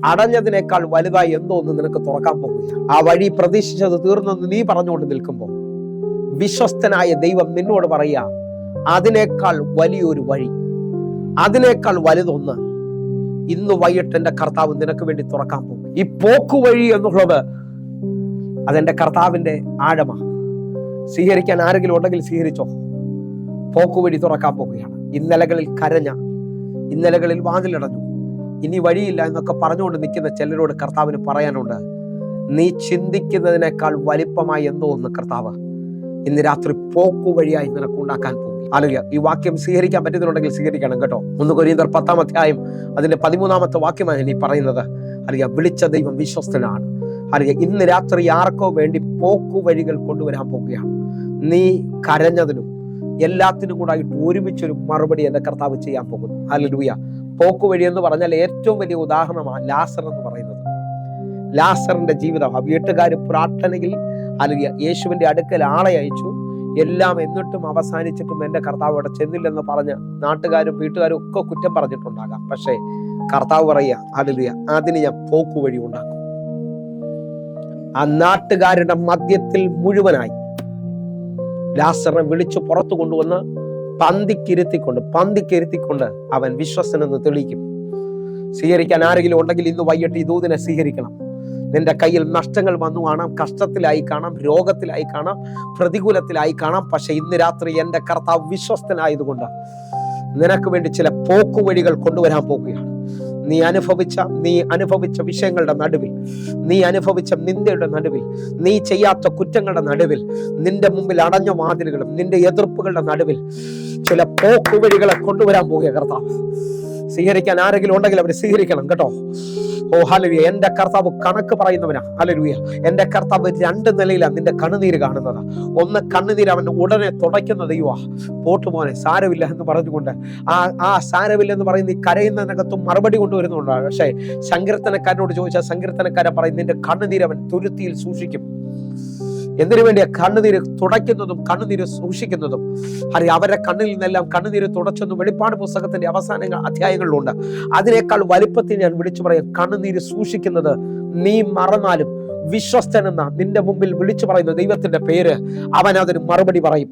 അടഞ്ഞതിനേക്കാൾ വലുതായി എന്തോ ഒന്ന് നിനക്ക് തുറക്കാൻ പോകുകയാണ്. ആ വഴി പ്രതീക്ഷിച്ചത് തീർന്നെന്ന് നീ പറഞ്ഞുകൊണ്ട് നിൽക്കുമ്പോൾ വിശ്വസ്തനായ ദൈവം നിന്നോട് പറയുക, അതിനേക്കാൾ വലിയൊരു വഴി, അതിനേക്കാൾ വലുതൊന്ന് ഇന്ന് വൈകിട്ട് എന്റെ കർത്താവ് നിനക്ക് വേണ്ടി തുറക്കാൻ പോകും. ഈ പോക്കുവഴി എന്നുള്ളത് അതെന്റെ കർത്താവിന്റെ ആഴമാണ്. സ്വീകരിക്കാൻ ആരെങ്കിലും ഉണ്ടെങ്കിൽ സ്വീകരിച്ചോ. പോക്കുവഴി തുറക്കാൻ പോകുകയാണ്. ഇന്നലകളിൽ കരഞ്ഞ, ഇന്നലകളിൽ വാതിലടഞ്ഞു, ഇനി വഴിയില്ല എന്നൊക്കെ പറഞ്ഞുകൊണ്ട് നിൽക്കുന്ന ചിലരോട് കർത്താവിന് പറയാനുണ്ട്, നീ ചിന്തിക്കുന്നതിനേക്കാൾ വലിപ്പമായി എന്തോ ഒന്ന് കർത്താവ് ഇന്ന് രാത്രി പോക്കുവഴിയായി നിനക്ക് ഉണ്ടാക്കാൻ പോകും. അല്ലെങ്കിൽ ഈ വാക്യം സ്വീകരിക്കാൻ പറ്റുന്നുണ്ടെങ്കിൽ സ്വീകരിക്കണം കേട്ടോ. 1 കൊരിന്ത്യർ 10-ാം അധ്യായം അതിന്റെ 13-ാമത്തെ വാക്യമാണ് ഇനി പറയുന്നത്. അല്ലെങ്കിൽ വിളിച്ച ദൈവം വിശ്വസ്തനാണ്. അല്ലെങ്കിൽ ഇന്ന് രാത്രി ആർക്കോ വേണ്ടി പോക്കുവഴികൾ കൊണ്ടുവരാൻ പോകുകയാണ്. നീ കരഞ്ഞതിനും എല്ലാത്തിനും കൂടെ ആയിട്ട് ഒരുമിച്ചൊരു മറുപടി എന്റെ കർത്താവ് ചെയ്യാൻ പോകുന്നു. ഹല്ലേലൂയ. പോക്കുവഴി എന്ന് പറഞ്ഞാൽ ഏറ്റവും വലിയ ഉദാഹരണമാണ് ലാസർ എന്ന് പറയുന്നത്. ലാസറിന്റെ ജീവിതം, ആ വീട്ടുകാർ പ്രാർത്ഥനയിൽ അല്ലെങ്കിൽ യേശുവിന്റെ അടുക്കൽ ആളെ അയച്ചു, എല്ലാം എന്നിട്ടും അവസാനിച്ചിട്ടും എന്റെ കർത്താവ് അവിടെ ചെന്നില്ലെന്ന് പറഞ്ഞ് നാട്ടുകാരും വീട്ടുകാരും ഒക്കെ കുറ്റം പറഞ്ഞിട്ടുണ്ടാകാം. പക്ഷേ കർത്താവ് പറയുക, ഹല്ലേലൂയ, അതിന് ഞാൻ പോക്കുവഴി ഉണ്ടാക്കും. ആ നാട്ടുകാരുടെ മധ്യത്തിൽ മുഴുവനായി ലാസറിനെ വിളിച്ചു പുറത്തു കൊണ്ടുവന്ന് പന്തിക്കിരുത്തിക്കൊണ്ട് അവൻ വിശ്വസ്തനെന്ന് തെളിയിക്കും. സ്വീകരിക്കാൻ ആരെങ്കിലും ഉണ്ടെങ്കിൽ ഇന്ന് വൈകിട്ട് ഈ ദൂതിനെ സ്വീകരിക്കണം. നിന്റെ കയ്യിൽ നഷ്ടങ്ങൾ വന്നു കാണാം, കഷ്ടത്തിലായി കാണാം, രോഗത്തിലായി കാണാം, പ്രതികൂലത്തിലായി കാണാം. പക്ഷെ ഇന്ന് രാത്രി എന്റെ കർത്താവ് വിശ്വസ്തനായതുകൊണ്ട് നിനക്ക് വേണ്ടി ചില പോക്കുവഴികൾ കൊണ്ടുവരാൻ പോകുകയാണ്. നീ അനുഭവിച്ച വിഷയങ്ങളുടെ നടുവിൽ, നീ അനുഭവിച്ച നിന്ദയുടെ നടുവിൽ, നീ ചെയ്യാത്ത കുറ്റങ്ങളുടെ നടുവിൽ, നിന്റെ മുമ്പിൽ അടഞ്ഞ വാതിലുകളും നിന്റെ എതിർപ്പുകളുടെ നടുവിൽ ചില പോക്കുവഴികളെ കൊണ്ടുവരാൻ പോകുക കർത്താവ്. സ്വീകരിക്കാൻ ആരെങ്കിലും ഉണ്ടെങ്കിൽ അവരെ സ്വീകരിക്കണം കേട്ടോ. ഓ ഹല്ലേലൂയ. എന്റെ കർത്താവ് കണക്ക് പറയുന്നവനാ. ഹല്ലേലൂയ. എന്റെ കർത്താവ് 2 നിലയിലാണ് നിന്റെ കണ്ണുനീര് കാണുന്നത്. ഒന്ന്, കണ്ണുനീര് അവൻ ഉടനെ തുടയ്ക്കുന്ന ദൈവമാ. പോട്ടുമോനെ സാരമില്ല എന്ന് പറഞ്ഞുകൊണ്ട് ആ സാരമില്ല എന്ന് പറയുന്ന ഈ കരയുന്നതിനകത്തും മറുപടി കൊണ്ടുവരുന്നുണ്ടാണ്. പക്ഷേ സങ്കീർത്തനക്കാരനോട് ചോദിച്ചാൽ സങ്കീർത്തനക്കാരൻ പറയും, നിന്റെ കണ്ണുനീര് അവൻ തുരുത്തിയിൽ സൂക്ഷിക്കും. എന്തിനു വേണ്ടിയാ കണ്ണുനീര് തുടയ്ക്കുന്നതും കണ്ണുനീര് സൂക്ഷിക്കുന്നതും? അറിയാം, അവരുടെ കണ്ണിൽ നിന്നെല്ലാം കണ്ണുനീര് തുടച്ചെന്നും വെളിപ്പാട് പുസ്തകത്തിന്റെ അവസാന അധ്യായങ്ങളിലുണ്ട്. അതിനേക്കാൾ വലിപ്പത്തിൽ ഞാൻ വിളിച്ചു പറയാം, കണ്ണുനീര് സൂക്ഷിക്കുന്നത് നീ മറന്നാലും വിശ്വസ്തനെന്ന നിന്റെ മുമ്പിൽ വിളിച്ചു പറയുന്ന ദൈവത്തിന്റെ പേര്, അവൻ അതിന് മറുപടി പറയും.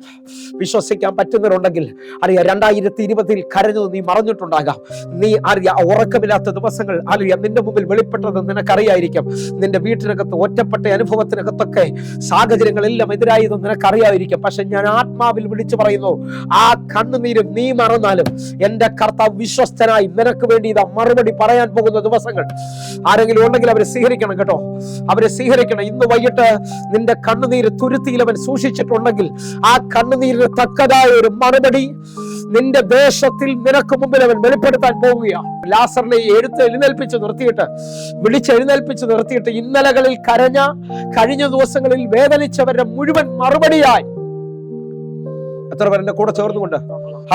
വിശ്വസിക്കാൻ പറ്റുന്നവരുണ്ടെങ്കിൽ അറിയാം, 2020 കരഞ്ഞത് നീ മറന്നിട്ടുണ്ടാകാം. നീ അറിയാം, ഉറക്കമില്ലാത്ത ദിവസങ്ങൾ അറിയാം നിന്റെ മുമ്പിൽ വെളിപ്പെട്ടത് നിനക്കറിയായിരിക്കും. നിന്റെ വീട്ടിനകത്ത് ഒറ്റപ്പെട്ട അനുഭവത്തിനകത്തൊക്കെ സാഹചര്യങ്ങളെല്ലാം എതിരായതും നിനക്കറിയായിരിക്കും. പക്ഷെ ഞാൻ ആത്മാവിൽ വിളിച്ചു പറയുന്നു, ആ കണ്ണുനീരും നീ മറന്നാലും എന്റെ കർത്താവ് വിശ്വസ്തനായി നിനക്ക് വേണ്ടി ഇതാ മറുപടി പറയാൻ പോകുന്ന ദിവസങ്ങൾ. ആരെങ്കിലും ഉണ്ടെങ്കിൽ അവരെ സ്വീകരിക്കണം കേട്ടോ, അവരെ സ്വീകരിക്കണം. ഇന്ന് വൈകിട്ട് നിന്റെ കണ്ണുനീര് തുരുത്തിയിൽ അവൻ സൂക്ഷിച്ചിട്ടുണ്ടെങ്കിൽ ആ കണ്ണുനീരിന് തക്കതായ ഒരു മറുപടി നിന്റെ ദേശത്തിൽ നിനക്ക് മുമ്പിൽ അവൻ വെളിപ്പെടുത്താൻ പോവുകയാണ്. ലാസറിനെ എഴുന്നേൽപ്പിച്ച് നിർത്തിയിട്ട് ഇന്നലകളിൽ കരഞ്ഞ, കഴിഞ്ഞ ദിവസങ്ങളിൽ വേദനിച്ചവരുടെ മുഴുവൻ മറുപടിയായി എത്ര പേർ എന്റെ കൂടെ ചേർന്നുകൊണ്ട്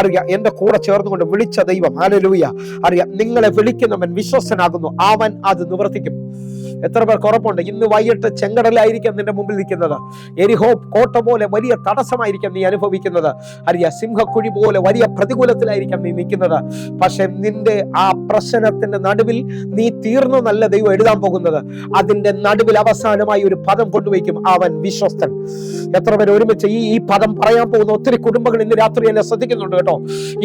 അറിയാം, എന്റെ കൂടെ ചേർന്നുകൊണ്ട് വിളിച്ച ദൈവം, ഹല്ലേലൂയ, അറിയാം, നിങ്ങളെ വിളിക്കുന്നവൻ വിശ്വസ്തനാകുന്നു, അവൻ അത് നിവർത്തിക്കും. എത്ര പേർക്ക് ഉറപ്പുണ്ട് ഇന്ന് വൈകിട്ട് ചെങ്കടലായിരിക്കാം നിന്റെ മുമ്പിൽ നിൽക്കുന്നത്, എരിഹോ കോട്ട പോലെ വലിയ തടസ്സമായിരിക്കാം നീ അനുഭവിക്കുന്നത്, അറിയാം, സിംഹക്കുഴി പോലെ വലിയ പ്രതികൂലത്തിലായിരിക്കാം നീ നിൽക്കുന്നത്. പക്ഷെ നിന്റെ ആ പ്രശ്നത്തിന്റെ നടുവിൽ നീ തീർന്നല്ല ദൈവം എഴുതാൻ പോകുന്നത്. അതിന്റെ നടുവിൽ അവസാനമായി ഒരു പദം കൊണ്ടുവയ്ക്കും, അവൻ വിശ്വസ്തൻ. എത്ര പേര് ഒരുമിച്ച് ഈ പദം പറയാൻ പോകുന്ന ഒത്തിരി കുടുംബങ്ങൾ ഇന്ന് രാത്രി എന്നെ ശ്രദ്ധിക്കുന്നുണ്ട് കേട്ടോ.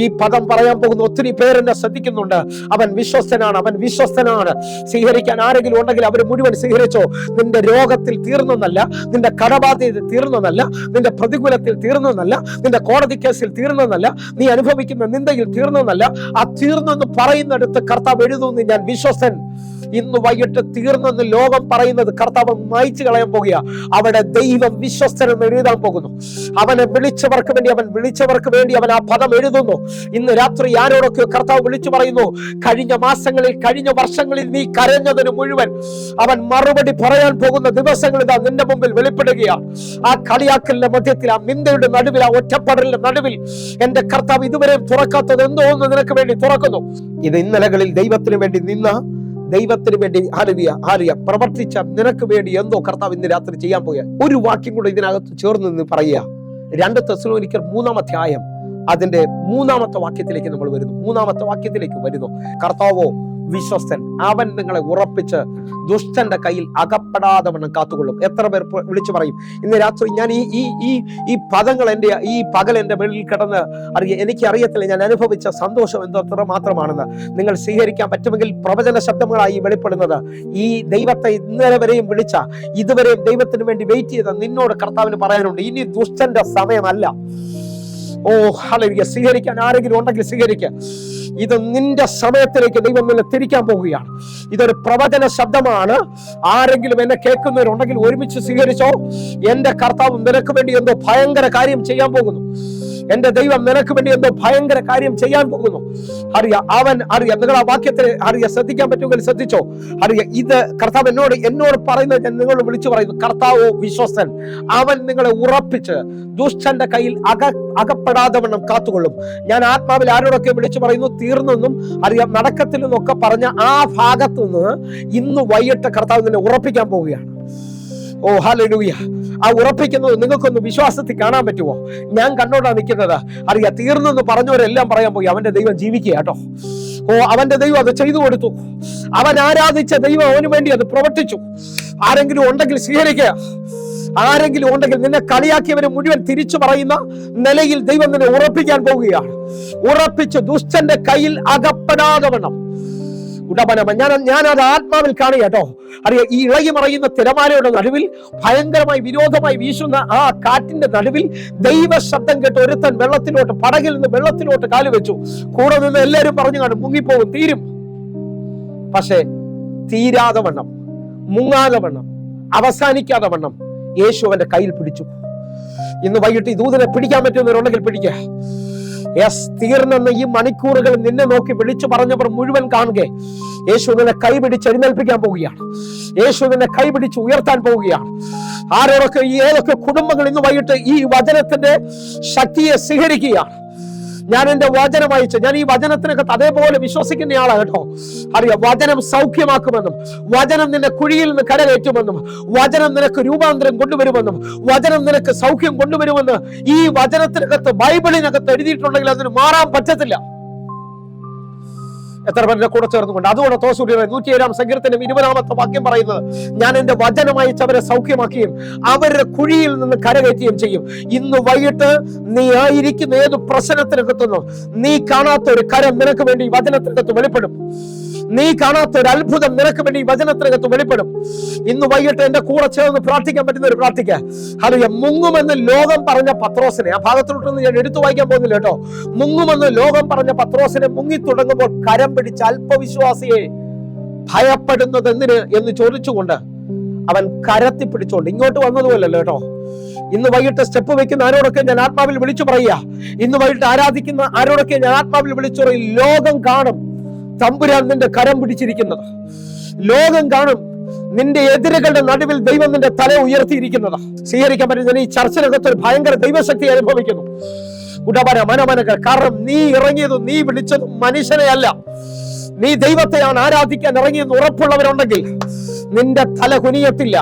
ഈ പദം പറയാൻ പോകുന്ന ഒത്തിരി പേരെന്നെ ശ്രദ്ധിക്കുന്നുണ്ട്. അവൻ വിശ്വസ്തനാണ്, അവൻ വിശ്വസ്തനാണ്. സ്വീകരിക്കാൻ ആരെങ്കിലും ഉണ്ടെങ്കിൽ അവർ മുഴുവൻ സ്വീകരിച്ചോ. നിന്റെ രോഗത്തിൽ തീർന്നല്ല, നിന്റെ കടബാധ്യത തീർന്നല്ല, നിന്റെ പ്രതികൂലത്തിൽ തീർന്നല്ല, നിന്റെ കോടതി കേസിൽ തീർന്നല്ല, നീ അനുഭവിക്കുന്ന നിന്ദയിൽ തീർന്നല്ല. ആ തീർന്നെന്ന് പറയുന്നിടത്ത് കർത്താവ് എഴുതുന്നു, ഞാൻ വിശ്വസ്തൻ. ഇന്ന് വൈകിട്ട് തീർന്നെന്ന് ലോകം പറയുന്നത് കർത്താവ് മായ്ച്ചു കളയാൻ പോകുക. അവിടെ ദൈവം വിശ്വസ്തനെന്ന് എഴുതാൻ പോകുന്നു. അവൻ വിളിച്ചവർക്ക് വേണ്ടി അവൻ ആ പദം എഴുതുന്നു. ഇന്ന് രാത്രി ആരോടൊക്കെ കർത്താവ് വിളിച്ചു പറയുന്നു, കഴിഞ്ഞ മാസങ്ങളിൽ, കഴിഞ്ഞ വർഷങ്ങളിൽ നീ കരഞ്ഞതിന് മുഴുവൻ അവൻ മറുപടി പറയാൻ പോകുന്ന ദിവസങ്ങൾ ഇതാ നിന്റെ മുമ്പിൽ വെളിപ്പെടുകയാണ്. ആ കളിയാക്കലിന്റെ മധ്യത്തിൽ, ആ നിന്ദയുടെ നടുവിൽ, ആ ഒറ്റപ്പെടലിന്റെ നടുവിൽ എന്റെ കർത്താവ് ഇതുവരെ തുറക്കാത്തത് എന്തോ ഒന്ന് നിനക്ക് വേണ്ടി തുറക്കുന്നു. ഇത് ഇന്നലകളിൽ ദൈവത്തിന് വേണ്ടി നിന്ന, ദൈവത്തിന് വേണ്ടി പ്രവർത്തിച്ച നിനക്ക് വേണ്ടി എന്തോ കർത്താവ് ഇന്ന് രാത്രി ചെയ്യാൻ പോയ ഒരു വാക്യം കൂടെ ഇതിനകത്ത് ചേർന്ന് നിന്ന് പറയുക. 2 തെസ്സലോനിക്കർ 3-ാം അധ്യായം അതിന്റെ 3-ാമത്തെ വാക്യത്തിലേക്ക് നമ്മൾ വരുന്നു. 3-ാമത്തെ വാക്യത്തിലേക്ക് വരുന്നു. കർത്താവോ വിശ്വസ്തൻ, അവൻ നിങ്ങളെ ഉറപ്പിച്ച് ദുഷ്ടന്റെ കയ്യിൽ അകപ്പെടാതെ വണ്ണം കാത്തുകൊള്ളും. എത്ര പേർ വിളിച്ചു പറയും ഇന്ന് രാത്രി, ഞാൻ ഈ പദങ്ങൾ ഈ പകൽ എന്റെ വെളിയിൽ കിടന്ന് എനിക്ക് അറിയത്തില്ല, ഞാൻ അനുഭവിച്ച സന്തോഷം എന്തോത്ര മാത്രമാണെന്ന്. നിങ്ങൾ സ്വീകരിക്കാൻ പറ്റുമെങ്കിൽ പ്രവചന ശബ്ദങ്ങളായി വെളിപ്പെടുന്നത് ഈ ദൈവത്തെ ഇന്നലെ വരെയും വിളിച്ച, ഇതുവരെയും ദൈവത്തിന് വേണ്ടി വെയിറ്റ് ചെയ്ത നിന്നോട് കർത്താവിന് പറയാനുണ്ട്, ഇനി ദുഷ്ടന്റെ സമയമല്ല. ഓ ഹല്ലേലൂയ. സ്വീകരിക്കാൻ ആരെങ്കിലും ഉണ്ടെങ്കിൽ സ്വീകരിക്കുക. ഇത് നിന്റെ സമയത്തിലേക്ക് ദൈവം നിന്നെ തിരിക്കാൻ പോവുകയാണ്. ഇതൊരു പ്രവചന ശബ്ദമാണ്. ആരെങ്കിലും എന്നെ കേൾക്കുന്നവരുണ്ടെങ്കിൽ ഒരുമിച്ച് സ്വീകരിച്ചോ. എന്റെ കർത്താവ് നിനക്ക് വേണ്ടി എന്തോ ഭയങ്കര കാര്യം ചെയ്യാൻ പോകുന്നു. എന്റെ ദൈവം നിനക്ക് വേണ്ടി എന്തോ ഭയങ്കര കാര്യം ചെയ്യാൻ പോകുന്നു. നിങ്ങൾ ആ വാക്യത്തെ ശ്രദ്ധിക്കാൻ പറ്റുമെങ്കിൽ ശ്രദ്ധിച്ചോ. ഇത് കർത്താവ് എന്നോട് പറയുന്നത് ഞാൻ നിങ്ങളോട് വിളിച്ചു പറയുന്നു, കർത്താവോ വിശ്വസ്തൻ, അവൻ നിങ്ങളെ ഉറപ്പിച്ച് ദുഷ്ടന്റെ കയ്യിൽ അകപ്പെടാതെ വണ്ണം കാത്തുകൊള്ളും. ഞാൻ ആത്മാവിൽ ആരോടൊക്കെ വിളിച്ചു പറയുന്നു, തീർന്നെന്നും നടക്കത്തിൽ നിന്നൊക്കെ പറഞ്ഞ ആ ഭാഗത്തു നിന്ന് ഇന്ന് വൈകിട്ട് കർത്താവ് നിന്നെ ഉറപ്പിക്കാൻ പോവുകയാണ്. ഓ ഹല്ലേലൂയ. ആ ഉറപ്പിക്കുന്നത് നിങ്ങൾക്കൊന്ന് വിശ്വാസത്തിൽ കാണാൻ പറ്റുമോ? ഞാൻ കണ്ടോണ്ടാ നിൽക്കുന്നത്. തീർന്നെന്ന് പറഞ്ഞവരെല്ലാം പറയാൻ പോയി, അവന്റെ ദൈവം ജീവിക്കുക കേട്ടോ. ഓ അവന്റെ ദൈവം അത് ചെയ്തു കൊടുത്തു. അവൻ ആരാധിച്ച ദൈവം അവന് വേണ്ടി അത് പ്രവർത്തിച്ചു. ആരെങ്കിലും ഉണ്ടെങ്കിൽ സ്വീകരിക്കുക. ആരെങ്കിലും ഉണ്ടെങ്കിൽ നിന്നെ കളിയാക്കിയവരെ മുഴുവൻ തിരിച്ചു പറയുന്ന നിലയിൽ ദൈവം നിന്നെ ഉറപ്പിക്കാൻ പോവുകയാണ്. ഉറപ്പിച്ച് ദുഷ്ടന്റെ കയ്യിൽ അകപ്പെടാതെ വണ്ണം. ഞാനത് ആത്മാവിൽ കാണുക കേട്ടോ. ഈ ഇളകി മറയുന്ന തിരമാലയുടെ നടുവിൽ, ഭയങ്കരമായി വിരോധമായി വീശുന്ന ആ കാറ്റിന്റെ നടുവിൽ ദൈവ ശബ്ദം കേട്ട് ഒരുത്തൻ പടകിൽ നിന്ന് വെള്ളത്തിലോട്ട് കാല് വെച്ചു. കൂടെ നിന്ന് എല്ലാവരും പറഞ്ഞു കാണും, മുങ്ങിപ്പോകും, തീരും. പക്ഷെ തീരാതെ വണ്ണം, മുങ്ങാതെ വണ്ണം, അവസാനിക്കാതെ വണ്ണം യേശു അവന്റെ കയ്യിൽ പിടിച്ചു. ഇന്ന് വൈകിട്ട് ഈ ദൂതനെ പിടിക്കാൻ പറ്റുന്നവരുണ്ടെങ്കിൽ പിടിക്കുക. തീർന്നെന്ന് ഈ മണിക്കൂറുകൾ നിന്നെ നോക്കി വിളിച്ചു പറഞ്ഞവർ മുഴുവൻ കാണുക. യേശു നിന്നെ കൈപിടിച്ച് എഴുന്നേൽപ്പിക്കാൻ പോവുകയാണ്. യേശു നിന്നെ കൈപിടിച്ച് ഉയർത്താൻ പോവുകയാണ്. ആരോടൊക്കെ ഏതൊക്കെ കുടുംബങ്ങൾ ഇന്ന് വൈകിട്ട് ഈ വചനത്തിന്റെ ശക്തിയെ സ്വീകരിക്കുകയാണ്. ഞാൻ എന്റെ വചനം വായിച്ചു, ഞാൻ ഈ വചനത്തിനകത്ത് അതേപോലെ വിശ്വസിക്കുന്നയാളാണ് കേട്ടോ. വചനം സൗഖ്യമാക്കുമെന്നും, വചനം നിന്നെ കുഴിയിൽ നിന്ന് കരകയറ്റുമെന്നും, വചനം നിനക്ക് രൂപാന്തരം കൊണ്ടുവരുമെന്നും, വചനം നിനക്ക് സൗഖ്യം കൊണ്ടുവരുമെന്ന് ഈ വചനത്തിനകത്ത്, ബൈബിളിനകത്ത് എഴുതിയിട്ടുണ്ടെങ്കിൽ അതിന് മാറാൻ പറ്റത്തില്ല. എത്ര പേരുടെ കൂടെ ചേർന്നുകൊണ്ട് അതുകൊണ്ട് തോസൂര്യയുടെ 107-ാം സങ്കീർത്തനം 20-ാമത്തെ വാക്യം പറയുന്നത്, ഞാൻ എന്റെ വചനം അയച്ചവരെ സൗഖ്യമാക്കുകയും അവരുടെ കുഴിയിൽ നിന്ന് കരകയറ്റുകയും ചെയ്യും. ഇന്ന് വൈകിട്ട് നീ ആയിരിക്കുന്ന ഏത് പ്രശ്നത്തിനകത്തുനിന്നോ നീ കാണാത്ത ഒരു കരം നിനക്ക് വേണ്ടി വചനത്തിനകത്ത് വെളിപ്പെടും. നീ കാണാത്ത ഒരു അത്ഭുതം നിനക്ക് വേണ്ടി വചനത്തിനകത്ത് വെളിപ്പെടും. ഇന്ന് വൈകിട്ട് എന്റെ കൂടെ ചേർന്ന് പ്രാർത്ഥിക്കാൻ പറ്റുന്ന ഒരു പ്രാർത്ഥിക്കുക. മുങ്ങുമെന്ന് ലോകം പറഞ്ഞ പത്രോസിനെ, ആ ഭാഗത്തോട്ടൊന്നും ഞാൻ എടുത്തു വായിക്കാൻ പോകുന്നില്ല കേട്ടോ. മുങ്ങുമെന്ന് ലോകം പറഞ്ഞ പത്രോസിനെ മുങ്ങി തുടങ്ങുമ്പോൾ കരം പിടിച്ച അല്പവിശ്വാസിയെ ഭയപ്പെടുന്നത് എന്തിന് എന്ന് ചോദിച്ചുകൊണ്ട് അവൻ കരത്തി പിടിച്ചോണ്ട് ഇങ്ങോട്ട് വന്നതുപോലല്ലോ കേട്ടോ. ഇന്ന് വൈകിട്ട് സ്റ്റെപ്പ് വെക്കുന്ന ആരോടൊക്കെ ഞാൻ ആത്മാവിൽ വിളിച്ചു പറയുക, ഇന്ന് വൈകിട്ട് ആരാധിക്കുന്ന ആരോടൊക്കെ ഞാൻ ആത്മാവിൽ വിളിച്ചു പറയും, ലോകം കാണും തമ്പുരാൻ നിന്റെ കരം പിടിച്ചിരിക്കുന്നത്. ലോകം കാണും നിന്റെ എതിരുകളുടെ നടുവിൽ ദൈവം നിന്റെ തല ഉയർത്തിയിരിക്കുന്നത്. സ്വീകരിക്കാൻ പറ്റുന്ന ഈ ചർച്ചിനകത്ത് ഒരു ഭയങ്കര ദൈവശക്തി അനുഭവിക്കുന്നു. ഉടമന മനമനകൾ. കാരണം നീ ഇറങ്ങിയതും നീ വിളിച്ചതും മനുഷ്യനെ അല്ല, നീ ദൈവത്തെയാണ് ആരാധിക്കാൻ ഇറങ്ങിയെന്ന് ഉറപ്പുള്ളവരുണ്ടെങ്കിൽ നിന്റെ തല കുനിയത്തില്ല.